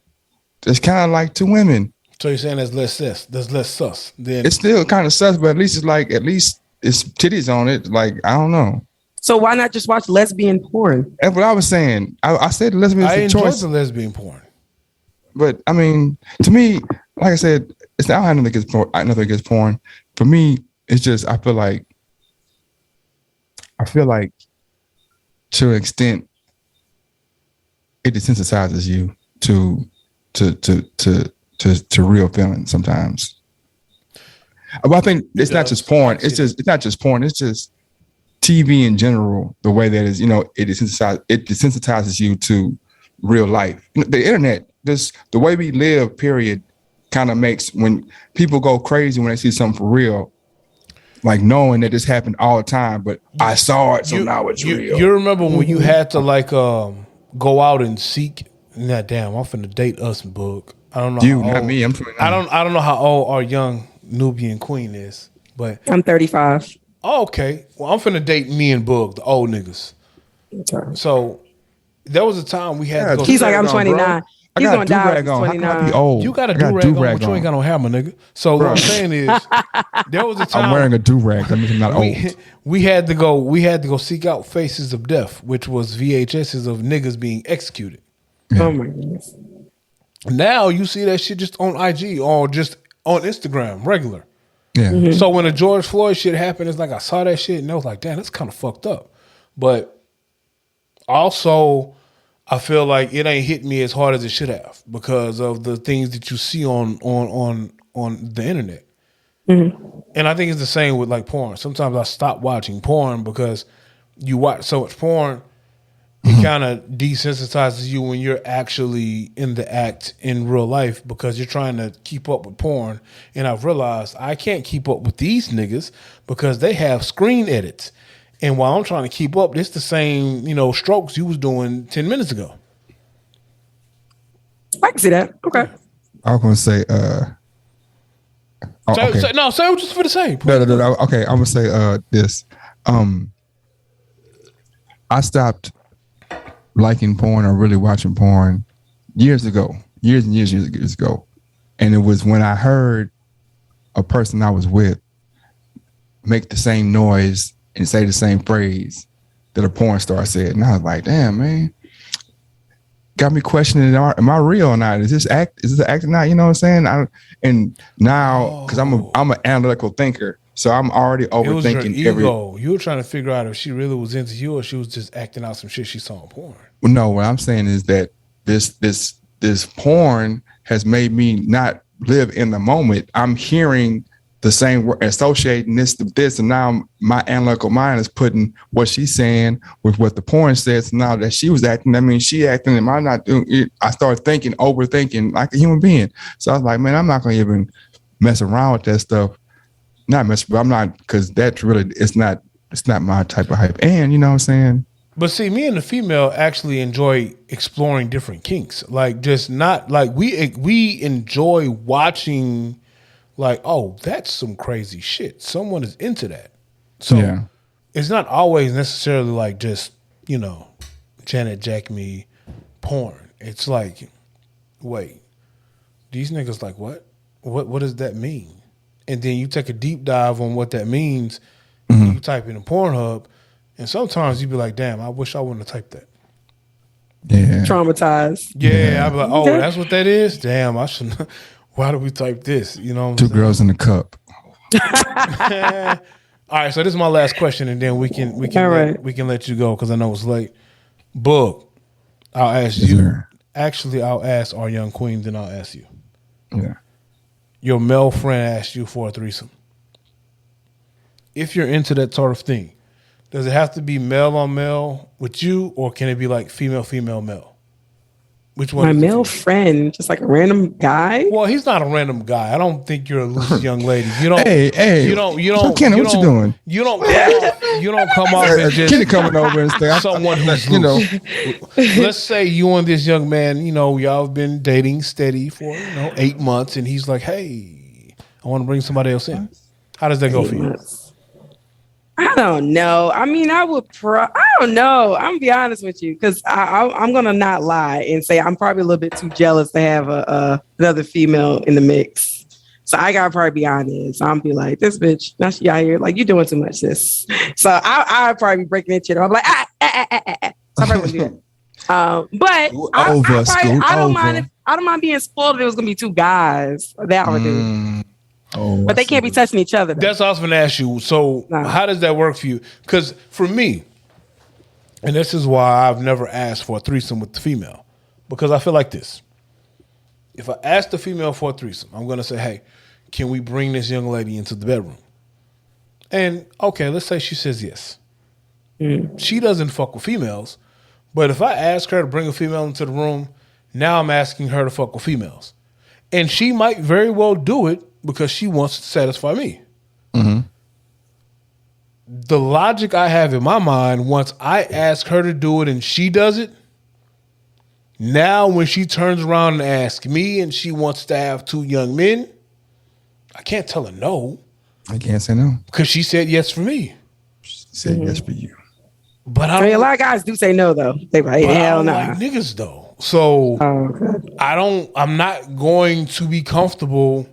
it's kind of like two women. So you're saying there's less sus. Then It's still kind of sus, but at least it's titties on it. Like, I don't know. So why not just watch lesbian porn? That's what I was saying. I said lesbian I is a enjoy choice, the lesbian porn. but I mean, to me, like I said, it's I don't think it's porn. I nothing against porn. For me, it's just I feel like to an extent it desensitizes you to real feelings sometimes. But I think it's not just porn. It's not just porn. It's just TV in general. The way that is, it desensitizes you to real life. The internet, the way we live, period, kind of makes when people go crazy when they see something for real, like knowing that this happened all the time, but I saw it, so now it's real. You remember when you had to like go out and seek? Nah, damn, I'm finna date us, Boog. I don't know. You, how not old, me. I'm 29. I don't know how old our young Nubian queen is, but I'm 35. oh, okay. Well, I'm finna date me and Boog, the old niggas. Sorry. So there was a time we had to go. He's like, I'm on, 29. I He's got gonna die when do-rag he's on. How can I 29. be old? You got a I got do-rag on, do-rag but you ain't got no hammer, nigga. So what I'm saying is, there was a time I'm wearing a do-rag. That means I'm not old. we had to go seek out Faces of Death, which was VHSs of niggas being executed. Oh my goodness. Now you see that shit just on IG or just on Instagram, regular. Yeah. Mm-hmm. So when the George Floyd shit happened, it's like I saw that shit and I was like, damn, that's kind of fucked up. But also, I feel like it ain't hit me as hard as it should have because of the things that you see on the internet. Mm-hmm. And I think it's the same with like porn. Sometimes I stop watching porn because you watch so much porn, it kind of desensitizes you when you're actually in the act in real life because you're trying to keep up with porn. And I've realized I can't keep up with these niggas because they have screen edits. And while I'm trying to keep up, it's the same, strokes you was doing 10 minutes ago. I can see that. Okay. I was gonna say, okay. Say what you're for the same. No. Okay, I'm gonna say this. I stopped liking porn or really watching porn years ago, years ago, and it was when I heard a person I was with make the same noise and say the same phrase that a porn star said, and I was like, "Damn, man." Got me questioning, am I real or not? Is this acting not? You know what I'm saying? And now, because I'm an analytical thinker, so I'm already overthinking. It was your ego. You were trying to figure out if she really was into you or she was just acting out some shit she saw in porn. Well, no, what I'm saying is that this porn has made me not live in the moment. I'm hearing the same word, associating this with this, and now my analytical mind is putting what she's saying with what the porn says. Now that she was acting, that means she acting. Am I not doing it? I started overthinking like a human being. So I was like, man, I'm not going to even mess around with that stuff. Not mess, but I'm not, because that's really it's not my type of hype. And you know what I'm saying? But see, me and the female actually enjoy exploring different kinks. Like just not like we enjoy watching. Like, oh, that's some crazy shit. Someone is into that. So It's not always necessarily like just, Janet Jack me porn. It's like, wait, these niggas like what? What does that mean? And then you take a deep dive on what that means. And you type in a Pornhub, and sometimes you be like, damn, I wish I wouldn't have typed that. Yeah. Traumatized. Yeah, I'd be like, oh, that's what that is? Damn, I shouldn't. Why do we type this? You know what I'm Two saying? girls in a cup. All right, so this is my last question, and then we can let you go because I know it's late. Boog, I'll ask you. Sir. Actually, I'll ask our young queen, then I'll ask you. Yeah. Your male friend asked you for a threesome. If you're into that sort of thing, does it have to be male on male with you, or can it be like female, female, male? Which one? My male friend, just like a random guy. Well, he's not a random guy. I don't think you're a loose young lady. You don't. Hey. You don't. Chaikenne, what you doing? You don't. You don't come off and just Kenny coming over and say, someone who's loose. Let's say you and this young man, y'all have been dating steady for 8 months, and he's like, "Hey, I want to bring somebody else in." How does that go for you? I don't know. I mean, I don't know. I'm gonna be honest with you because I'm gonna not lie and say I'm probably a little bit too jealous to have another female in the mix. So I gotta probably be honest. I'm be like, this bitch, now she out here like you doing too much. This. So I'll probably be breaking that shit. I'm like, So I probably wouldn't do that. But I don't mind. I don't mind being spoiled if it was gonna be two guys. That I would do. But they can't be touching each other. That's what I was going to ask you. So how does that work for you? Because for me, and this is why I've never asked for a threesome with the female, because I feel like this. If I ask the female for a threesome, I'm going to say, hey, can we bring this young lady into the bedroom? And okay, let's say she says yes. She doesn't fuck with females, But if I ask her to bring a female into the room, now I'm asking her to fuck with females. And she might very well do it because she wants to satisfy me. Mm-hmm. The logic I have in my mind, once I ask her to do it and she does it, now when she turns around and asks me and she wants to have 2 young men, I can't tell her no. I can't say no. Because she said yes for me. She said yes for you. But I mean, a lot of guys do say no though. They like, hell no. Like niggas though. So I'm not going to be comfortable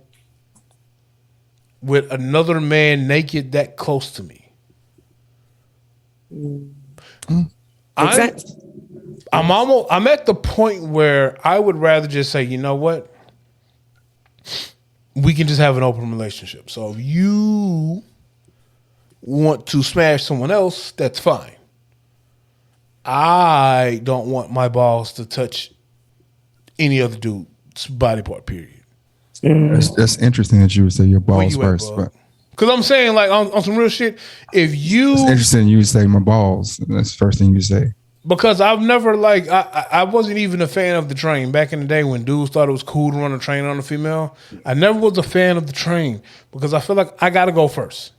with another man naked that close to me. I'm at the point where I would rather just say, you know what? We can just have an open relationship. So if you want to smash someone else, that's fine. I don't want my balls to touch any other dude's body part, period. That's interesting that you would say your balls first. Because I'm saying, like, on some real shit, if you... It's interesting you say my balls. That's the first thing you say. Because I've never, like, I wasn't even a fan of the train. Back in the day when dudes thought it was cool to run a train on a female, I never was a fan of the train because I feel like I got to go first.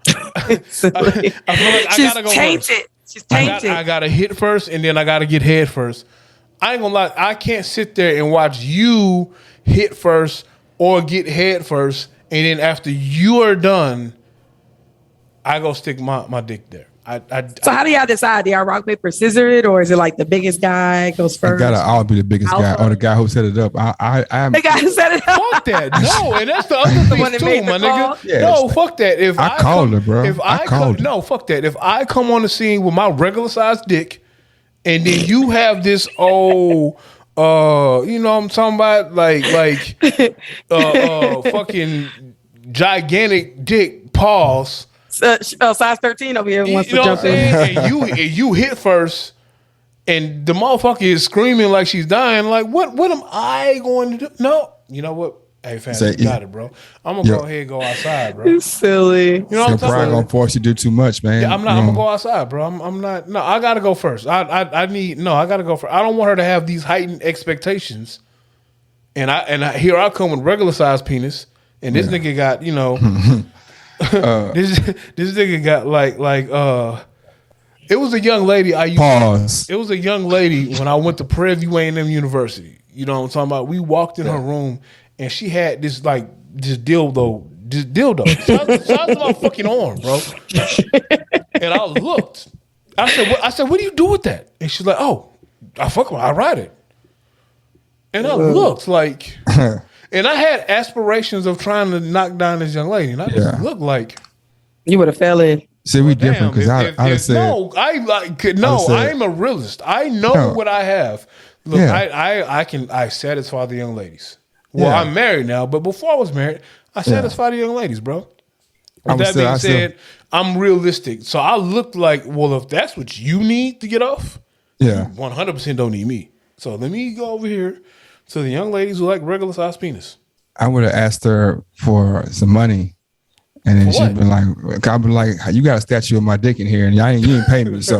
I feel like I got to go first. She's tainted. I got to hit first and then I got to get head first. I ain't gonna lie, I can't sit there and watch you hit first or get head first and then after you are done, I go stick my dick there. So how do y'all decide? Do y'all rock, paper, scissors it, or is it like the biggest guy goes first? It gotta all be the biggest guy or the guy who set it up. The guy who set it up. Fuck that. No, and that's the other thing too, my nigga. Yeah, no, fuck that. If I called her, bro. No, fuck that. If I come on the scene with my regular sized dick, and then you have this you know what I'm talking about, like fucking gigantic dick, pause. Size 13 over here wants to jump in. And you hit first, and the motherfucker is screaming like she's dying. Like, what am I going to do? No, you know what? Hey, fam, you got it, bro. I'm gonna go ahead and go outside, bro. It's silly. You know what I'm talking about? Gonna force you to do too much, man. Yeah, I'm not. I'm gonna go outside, bro. I'm not. No, I gotta go first. I gotta go first. I don't want her to have these heightened expectations. And here I come with regular size penis, and this nigga got this nigga got like it was a young lady I used pause. It was a young lady when I went to Prairie View A&M University. You know what I'm talking about? We walked in her room and she had this dildo size of my fucking arm, bro. And I looked. I said, what do you do with that? And she's like, oh, I ride it. And I looked like and I had aspirations of trying to knock down this young lady, and I just looked like you would have fell in. See, we different because I said I'm a realist. I know what I have. Look, I satisfy the young ladies. Well, I'm married now, but before I was married, I satisfy the young ladies, bro. With that being said, I'm realistic. So I looked like, well, if that's what you need to get off, you 100% don't need me. So let me go over here to the young ladies who like regular size penis. I would have asked her for some money, and then she'd been like, "I'd be like, you got a statue of my dick in here, and you ain't pay me, so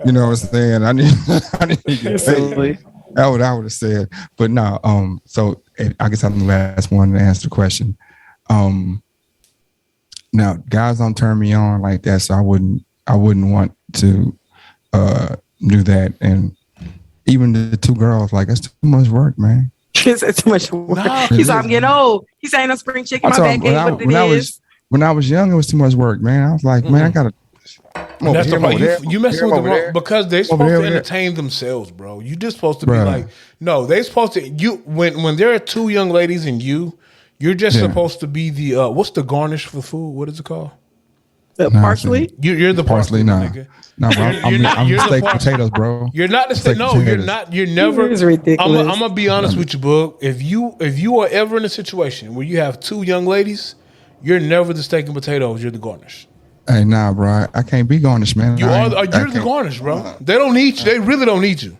you know what I'm saying? I need to get paid." That's what I would have said. But no, so I guess I'm the last one to answer the question. Now, guys don't turn me on like that, so I wouldn't want to do that. And even the 2 girls, like, that's too much work, man. It's too much work. He's like, I'm getting old. He's saying I'm spring chicken. My back ain't what it is. When I was young, it was too much work, man. I was like, man, I gotta. That's the problem. You messing with the wrong because they're supposed to entertain themselves, bro. You just supposed to be like, no, they're supposed to. When there are 2 young ladies and you're just supposed to be the what's the garnish for food? What is it called? The parsley. You're the parsley, nigga. No, bro, I'm the steak potatoes, bro. You're not the steak. No, you're not. You're never. It's ridiculous. I'm gonna be honest with you, Boog. If you are ever in a situation where you have 2 young ladies, you're never the steak and potatoes. You're the garnish. Hey, nah, bro. I can't be garnish, man. You're the garnish, bro. They don't need you. They really don't need you.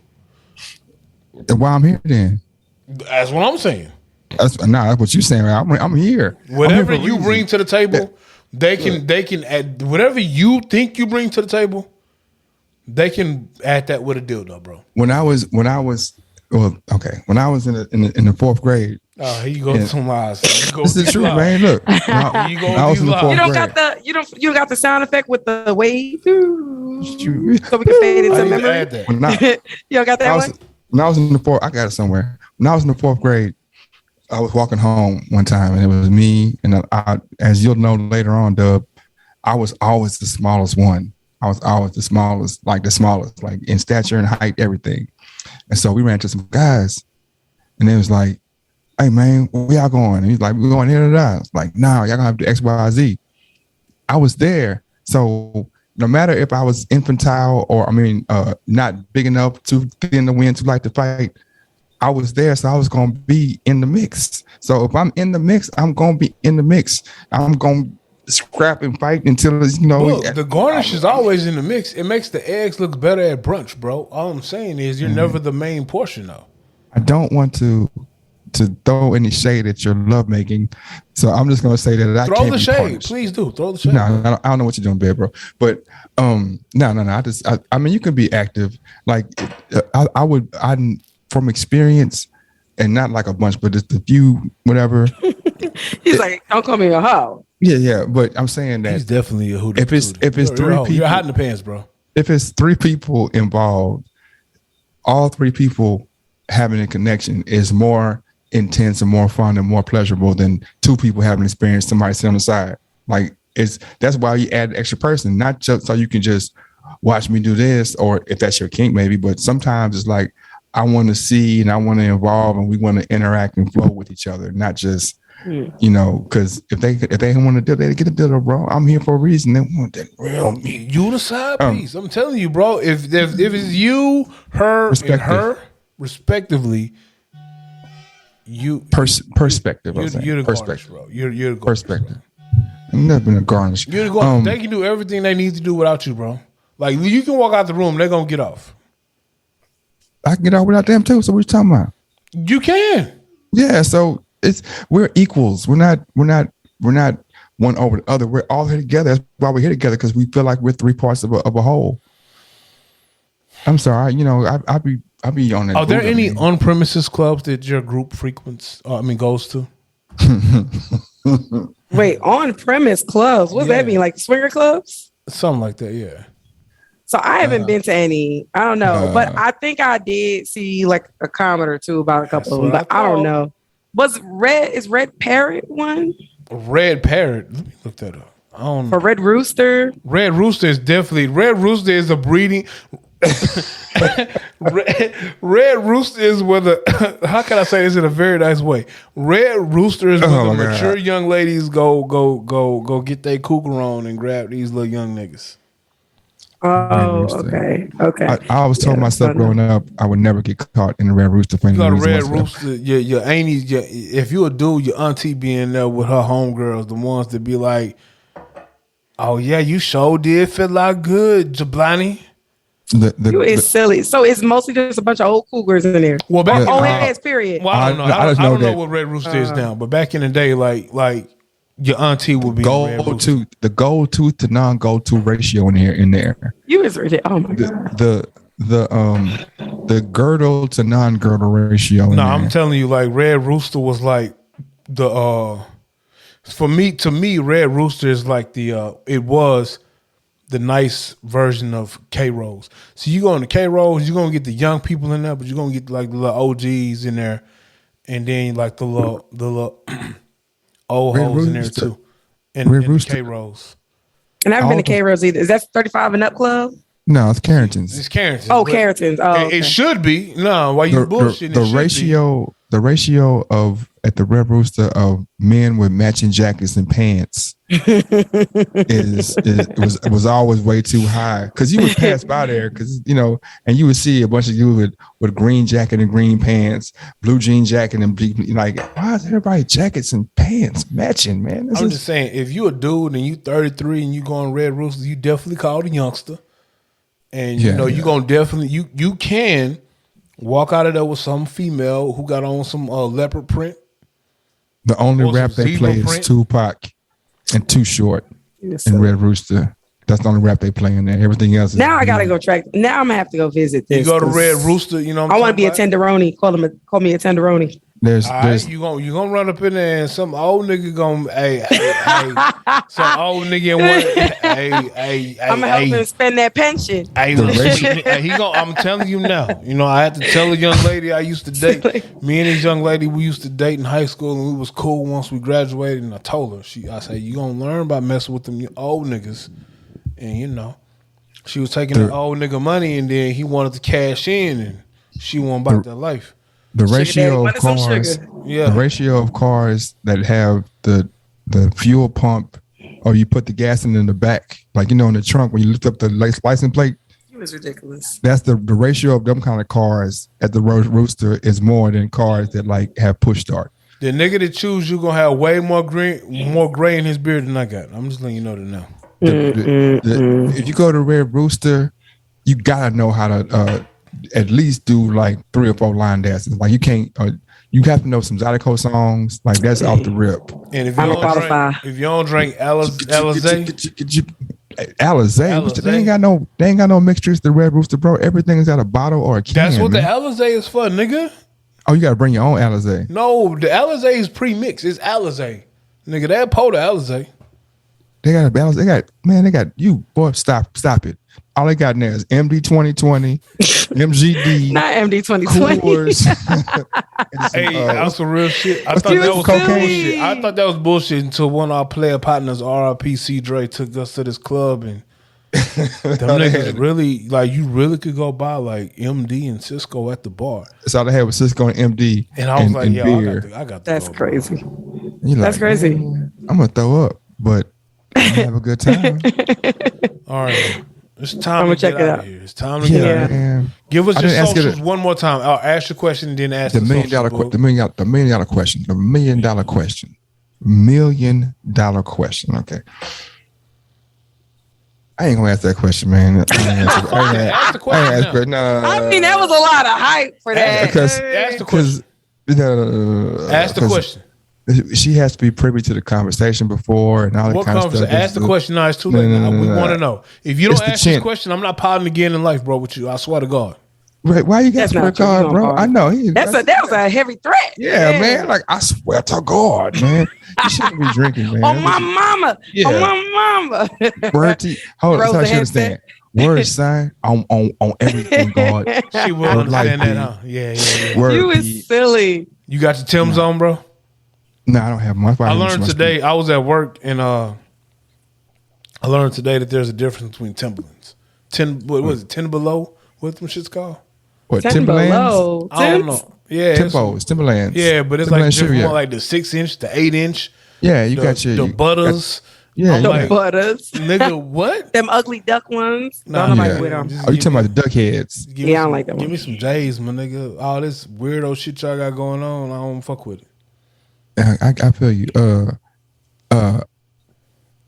Why I'm here then? That's what I'm saying. That's what you're saying. I'm here. Whatever you bring to the table, they can add whatever you think you bring to the table. they can add that with a dildo, bro. When I was when I was in the fourth grade. Oh, here you go with some lies. This is true, man. Look, when You go I was in the lies. fourth You don't grade. got the you don't got the sound effect with the wave, so we can fade I into need to memory. add that. When I, You don't got that one. when I was in the fourth, I got it somewhere. When I was in the fourth grade, I was walking home one time, and it was me. And as you'll know later on, Dub, I was always the smallest one. I was always the smallest, like in stature and height, everything. And so we ran to some guys, and they was like, "Hey man, where y'all going?" And he's like, "We're going here to that." I was like, "No, y'all gonna have to do X, Y, Z." I was there, so no matter if I was infantile or not big enough, too thin to win, too light to fight, I was there, so I was gonna be in the mix. So if I'm in the mix, I'm gonna be in the mix. I'm gonna scrap and fight until it's, Look, the garnish is always in the mix. It makes the eggs look better at brunch, bro. All I'm saying is you're never the main portion, though. I don't want to throw any shade at your lovemaking, so I'm just gonna say that I Throw can't the be shade, punished. please do. Throw the shade. No, I don't know what you're doing, bed, bro. But no. I mean, you can be active. Like I from experience, and not like a bunch, but just a few, whatever. He's like, don't call me a hoe. Yeah. But I'm saying that He's definitely a hooter. if it's You're three people, you're hot in the pants, bro. if it's three people involved, all three people having a connection is more intense and more fun and more pleasurable than two people having experienced somebody sit on the side. Like that's why you add an extra person, not just so you can just watch me do this, or if that's your kink, maybe. But sometimes it's like I want to see and I want to involve and we want to interact and flow with each other, not just because if they want to do that, they get a dildo, bro. I'm here for a reason. They want that real meat. You the side piece. I'm telling you, bro. If it's you, her, and her, respectively, you perspective. You're the garnish, Perspective. bro. You're the garnish, Perspective. bro. I've never been a garnish. You're the garnish. They can do everything they need to do without you, bro. Like you can walk out the room, they're gonna get off. I can get out without them too. So what you talking about? You can. Yeah. So we're equals. We're not one over the other. We're all here together. That's why we're here together, because we feel like we're three parts of a whole. I'm sorry. I'll be on that. Are there any on-premises clubs that your group frequents? Goes to? Wait, on premise clubs? What does that mean? Like swinger clubs? Something like that, yeah. So I haven't been to any. I don't know, but I think I did see like a comment or two about a couple of them, but I don't know. Is Red Parrot one? Red Parrot. Let me look that up. I don't know. Or Red Rooster? Red Rooster is a breeding. Red Rooster is where how can I say this in a very nice way? Red Rooster is where the mature young ladies go get their cougar on and grab these little young niggas. Oh, okay. I always told myself growing up I would never get caught in the Red Rooster thing. You got a Red Rooster, your auntie, if you a dude, your auntie be in there with her homegirls, the ones that be like, "Oh yeah, you sure did feel like good, Jablani." You is silly. So it's mostly just a bunch of old cougars in there. Well, back old heads, period. Well, I don't know. I don't know what Red Rooster is now, but back in the day, like your auntie would be the go-to to non-go-to ratio in there. You is ridiculous. Oh my god. The girdle to non-girdle ratio. No, I'm telling you, like Red Rooster was like to me, Red Rooster is like it was the nice version of K-Rose. So you go into K-Rose, you're gonna get the young people in there, but you're gonna get like the little OGs in there, and then like the little old hoes in there too. And the K-Rose. And I haven't been to K-Rose either. Is that 35 and up club? No, it's Carrington's. It's Carrington's. Oh, Carrington's. Oh, okay. It should be. No, why you bullshitting? The ratio of at the Red Rooster of men with matching jackets and pants was always way too high, because you would pass by there and you would see a bunch of you with green jacket and green pants, blue jean jacket and like, why is everybody jackets and pants matching, man? I'm just saying, if you a dude and you 33 and you go on Red Rooster, you definitely called a youngster, and you gonna definitely you can walk out of there with some female who got on some leopard print. The only rap they play is Tupac and Too Short and Red Rooster. That's the only rap they play in there. Everything else is Now I gotta go track. Now I'm gonna have to go visit this. You go to Red Rooster, you know what I want to be a talking tenderoni. Call me a tenderoni. There's about? All right, you gonna run up in there and some old nigga gonna hey some old nigga in one I'm gonna help him spend that pension. Hey, I'm telling you now. You know, I had to tell a young lady I used to date. Me and this young lady, we used to date in high school, and we was cool once we graduated. And I told her, I said, you gonna learn by messing with them old niggas. And you know, she was taking the old nigga money, and then he wanted to cash in, and she wasn't about that life. The ratio of cars, the ratio of cars that have the fuel pump, or you put the gas in the back, like in the trunk when you lift up the license plate. It was ridiculous. That's the ratio of them kind of cars at the Rooster is more than cars that like have push start. The nigga that choose you gonna have way more gray in his beard than I got. I'm just letting you know that now. If you go to Red Rooster, you gotta know how to at least do like 3 or 4 line dances. Like you can't. You have to know some Zydeco songs. Like that's off the rip. And if you don't drink Alizé, they ain't got no mixtures. The Red Rooster, bro. Everything is at a bottle or a can. That's what man. the Alizé is for, nigga. Oh, you gotta bring your own Alizé. No, the Alizé is pre-mixed. It's Alizé, nigga. That pour the Alizé. They got a balance. They got you, boy. Stop it. All they got in there is MD 2020, MGD, not MD 2020. Hey, that's some real shit. I thought that was bullshit. I thought that was bullshit until one of our player partners, RIP Dre, took us to this club and them niggas really like you really could go buy like MD and Cisco at the bar. That's all they had was Cisco and MD. And I was like, yo, beer. I got that's crazy. That's crazy. I'm gonna throw up, but I'm gonna have a good time. All right. It's time to check it out. Here. It's time to get out. Man. Give us your socials one more time. I'll ask your question and then ask the $1 million the $1 million question. The $1 million question. $1 million question. Okay. I ain't gonna ask that question, man. Ask the question. I mean, that was a lot of hype for that. Ask the question. Ask the question. She has to be privy to the conversation before and all that kind of stuff. Ask the question. No, it's too late. We want to know. If you don't ask this question, I'm not piling again in life, bro, with you. I swear to God. Right. Why you got to swear to God, bro? I know. That was a heavy threat. Yeah, man. Like, I swear to God, man. You shouldn't be drinking, man. On my mama. Yeah. On my mama. Word to hold on. I should understand. Word, son, on everything, God. She will understand that, huh? Yeah. Word, you is silly. You got your Tim's on, bro? No, I don't have much. I learned today. I was at work and I learned today that there's a difference between Timberlands. What was it? 10 below? What them shits called? What, Timberlands? I don't know. Yeah, Tempos, Timberlands. Yeah, but it's like different, more like the 6-inch, the 8-inch. Yeah, you got your the butters. The butters. Nigga, what? Them ugly duck ones. Don't nobody with them. Are you talking about the duck heads? I don't like them. Give me some J's, my nigga. All this weirdo shit y'all got going on, I don't fuck with it. I feel you.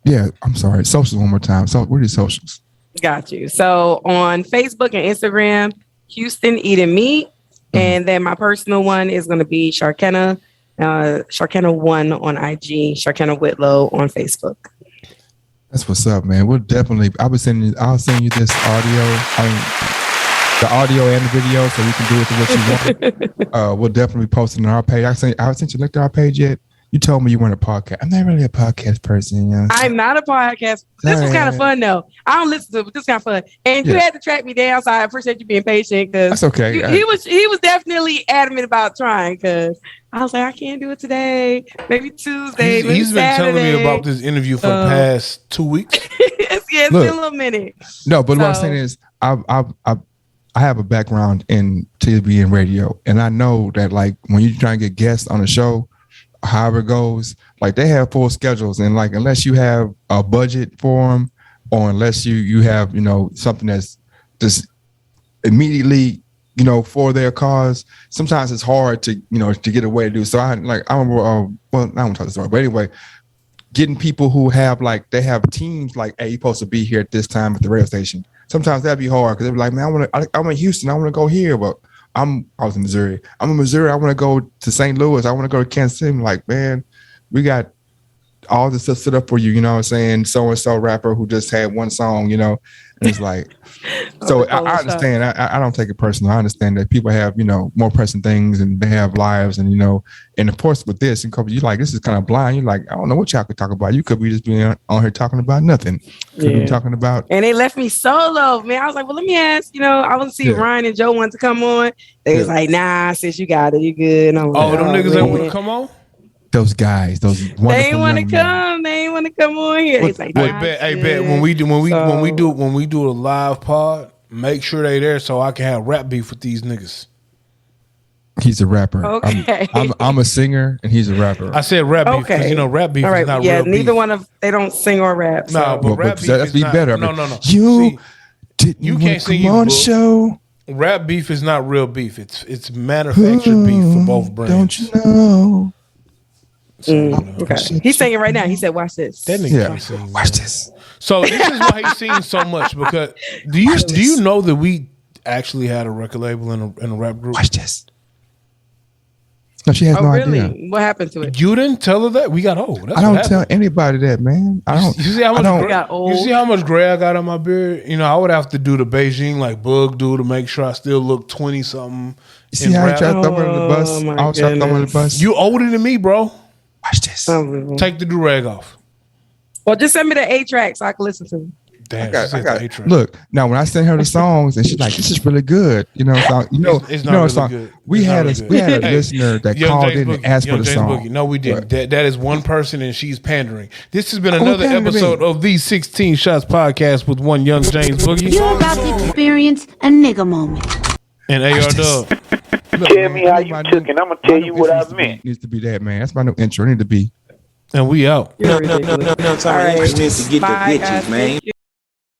Yeah, I'm sorry. Socials one more time. So what are your socials? Got you. So on Facebook and Instagram, Houston Eating Meat. And then my personal one is going to be Chaikenne, Chaikenne1 on IG, Chaikenne Whitlow on Facebook. That's what's up, man. We'll definitely, I'll send you this audio. The audio and the video, so you can do with it what you want. We'll definitely post it on our page. I sent you a link to our page yet? You told me you weren't a podcast. I'm not really a podcast person. You know? I'm not a podcast. This was kind of fun, though. I don't listen to it, but this is kind of fun. And you had to track me down, so I appreciate you being patient. That's okay. He was definitely adamant about trying, because I was like, I can't do it today. Maybe Tuesday. He's been telling me about this interview for the past 2 weeks. It's been a little minute. No, but what I'm saying is, I have a background in TV and radio, and I know that like when you try and get guests on a show, however it goes, like they have full schedules, and like unless you have a budget for them, or unless you have something that's just immediately for their cause, sometimes it's hard to to get away to do. So I remember well I won't tell the story, but anyway, getting people who have they have teams like, hey, you're supposed to be here at this time at the radio station. Sometimes that'd be hard because they'd be like, man, I'm in Houston, I want to go here, but I was in Missouri. I'm in Missouri, I want to go to St. Louis, I want to go to Kansas City. I'm like, man, we got all this stuff set up for you. You know what I'm saying? So and so rapper who just had one song. You know, and it's like. So I understand. I don't take it personal. I understand that people have, more pressing things and they have lives, and and of course with this, and you like this is kind of blind. You're like, I don't know what y'all could talk about. You could be just being on here talking about nothing. Could be talking about. And they left me solo, man. I was like, well, let me ask. I want to see if Ryan and Joe want to come on. They was like, nah, sis, you got it, you good. And I'm like, them niggas ain't want to come on. Those guys, those wonderful they ain't want to young men. come. They ain't want to come on here. He's like, Hey, bet. When we do a live pod, make sure they there so I can have rap beef with these niggas. He's a rapper. Okay. I'm a singer and he's a rapper. I said rap beef because rap beef is not real beef. Neither one of they don't sing or rap. No, but rap beef that's is not, better. No. You can't sing on the show. Rap beef is not real beef. It's manufactured beef for both brands. Don't you know? Okay. He's singing right now. He said, watch this. That nigga can't sing. Watch this. So this is why he sings so much, because do you know that we actually had a record label in a rap group? Watch this. No, she has no really? idea. What happened to it? You didn't tell her that? We got old. That's I don't tell anybody that, man. I don't. You see how much old? You see how much gray I got on my beard? I would have to do the Beijing like Bug do to make sure I still look 20 something. You see how you try to throw me under the bus? I was trying to throw me under the bus. You older than me, bro. Watch this. Take the do-rag off. Well, just send me the 8 track so I can listen to them. Damn, I got look, now when I send her the songs and she's like, this is really good. It's not really good. We had a listener that called in and asked for the song. Boogie. No, we didn't. That is one person and she's pandering. This has been another episode of the 16 Shots Podcast with one young James Boogie. You're about to experience a nigga moment. And AR Dub. Tell me how you took it. I'm going to tell you what I meant. Needs to be that, man. That's my new intro. It need to be. And we out. No, time to get the bitches, man.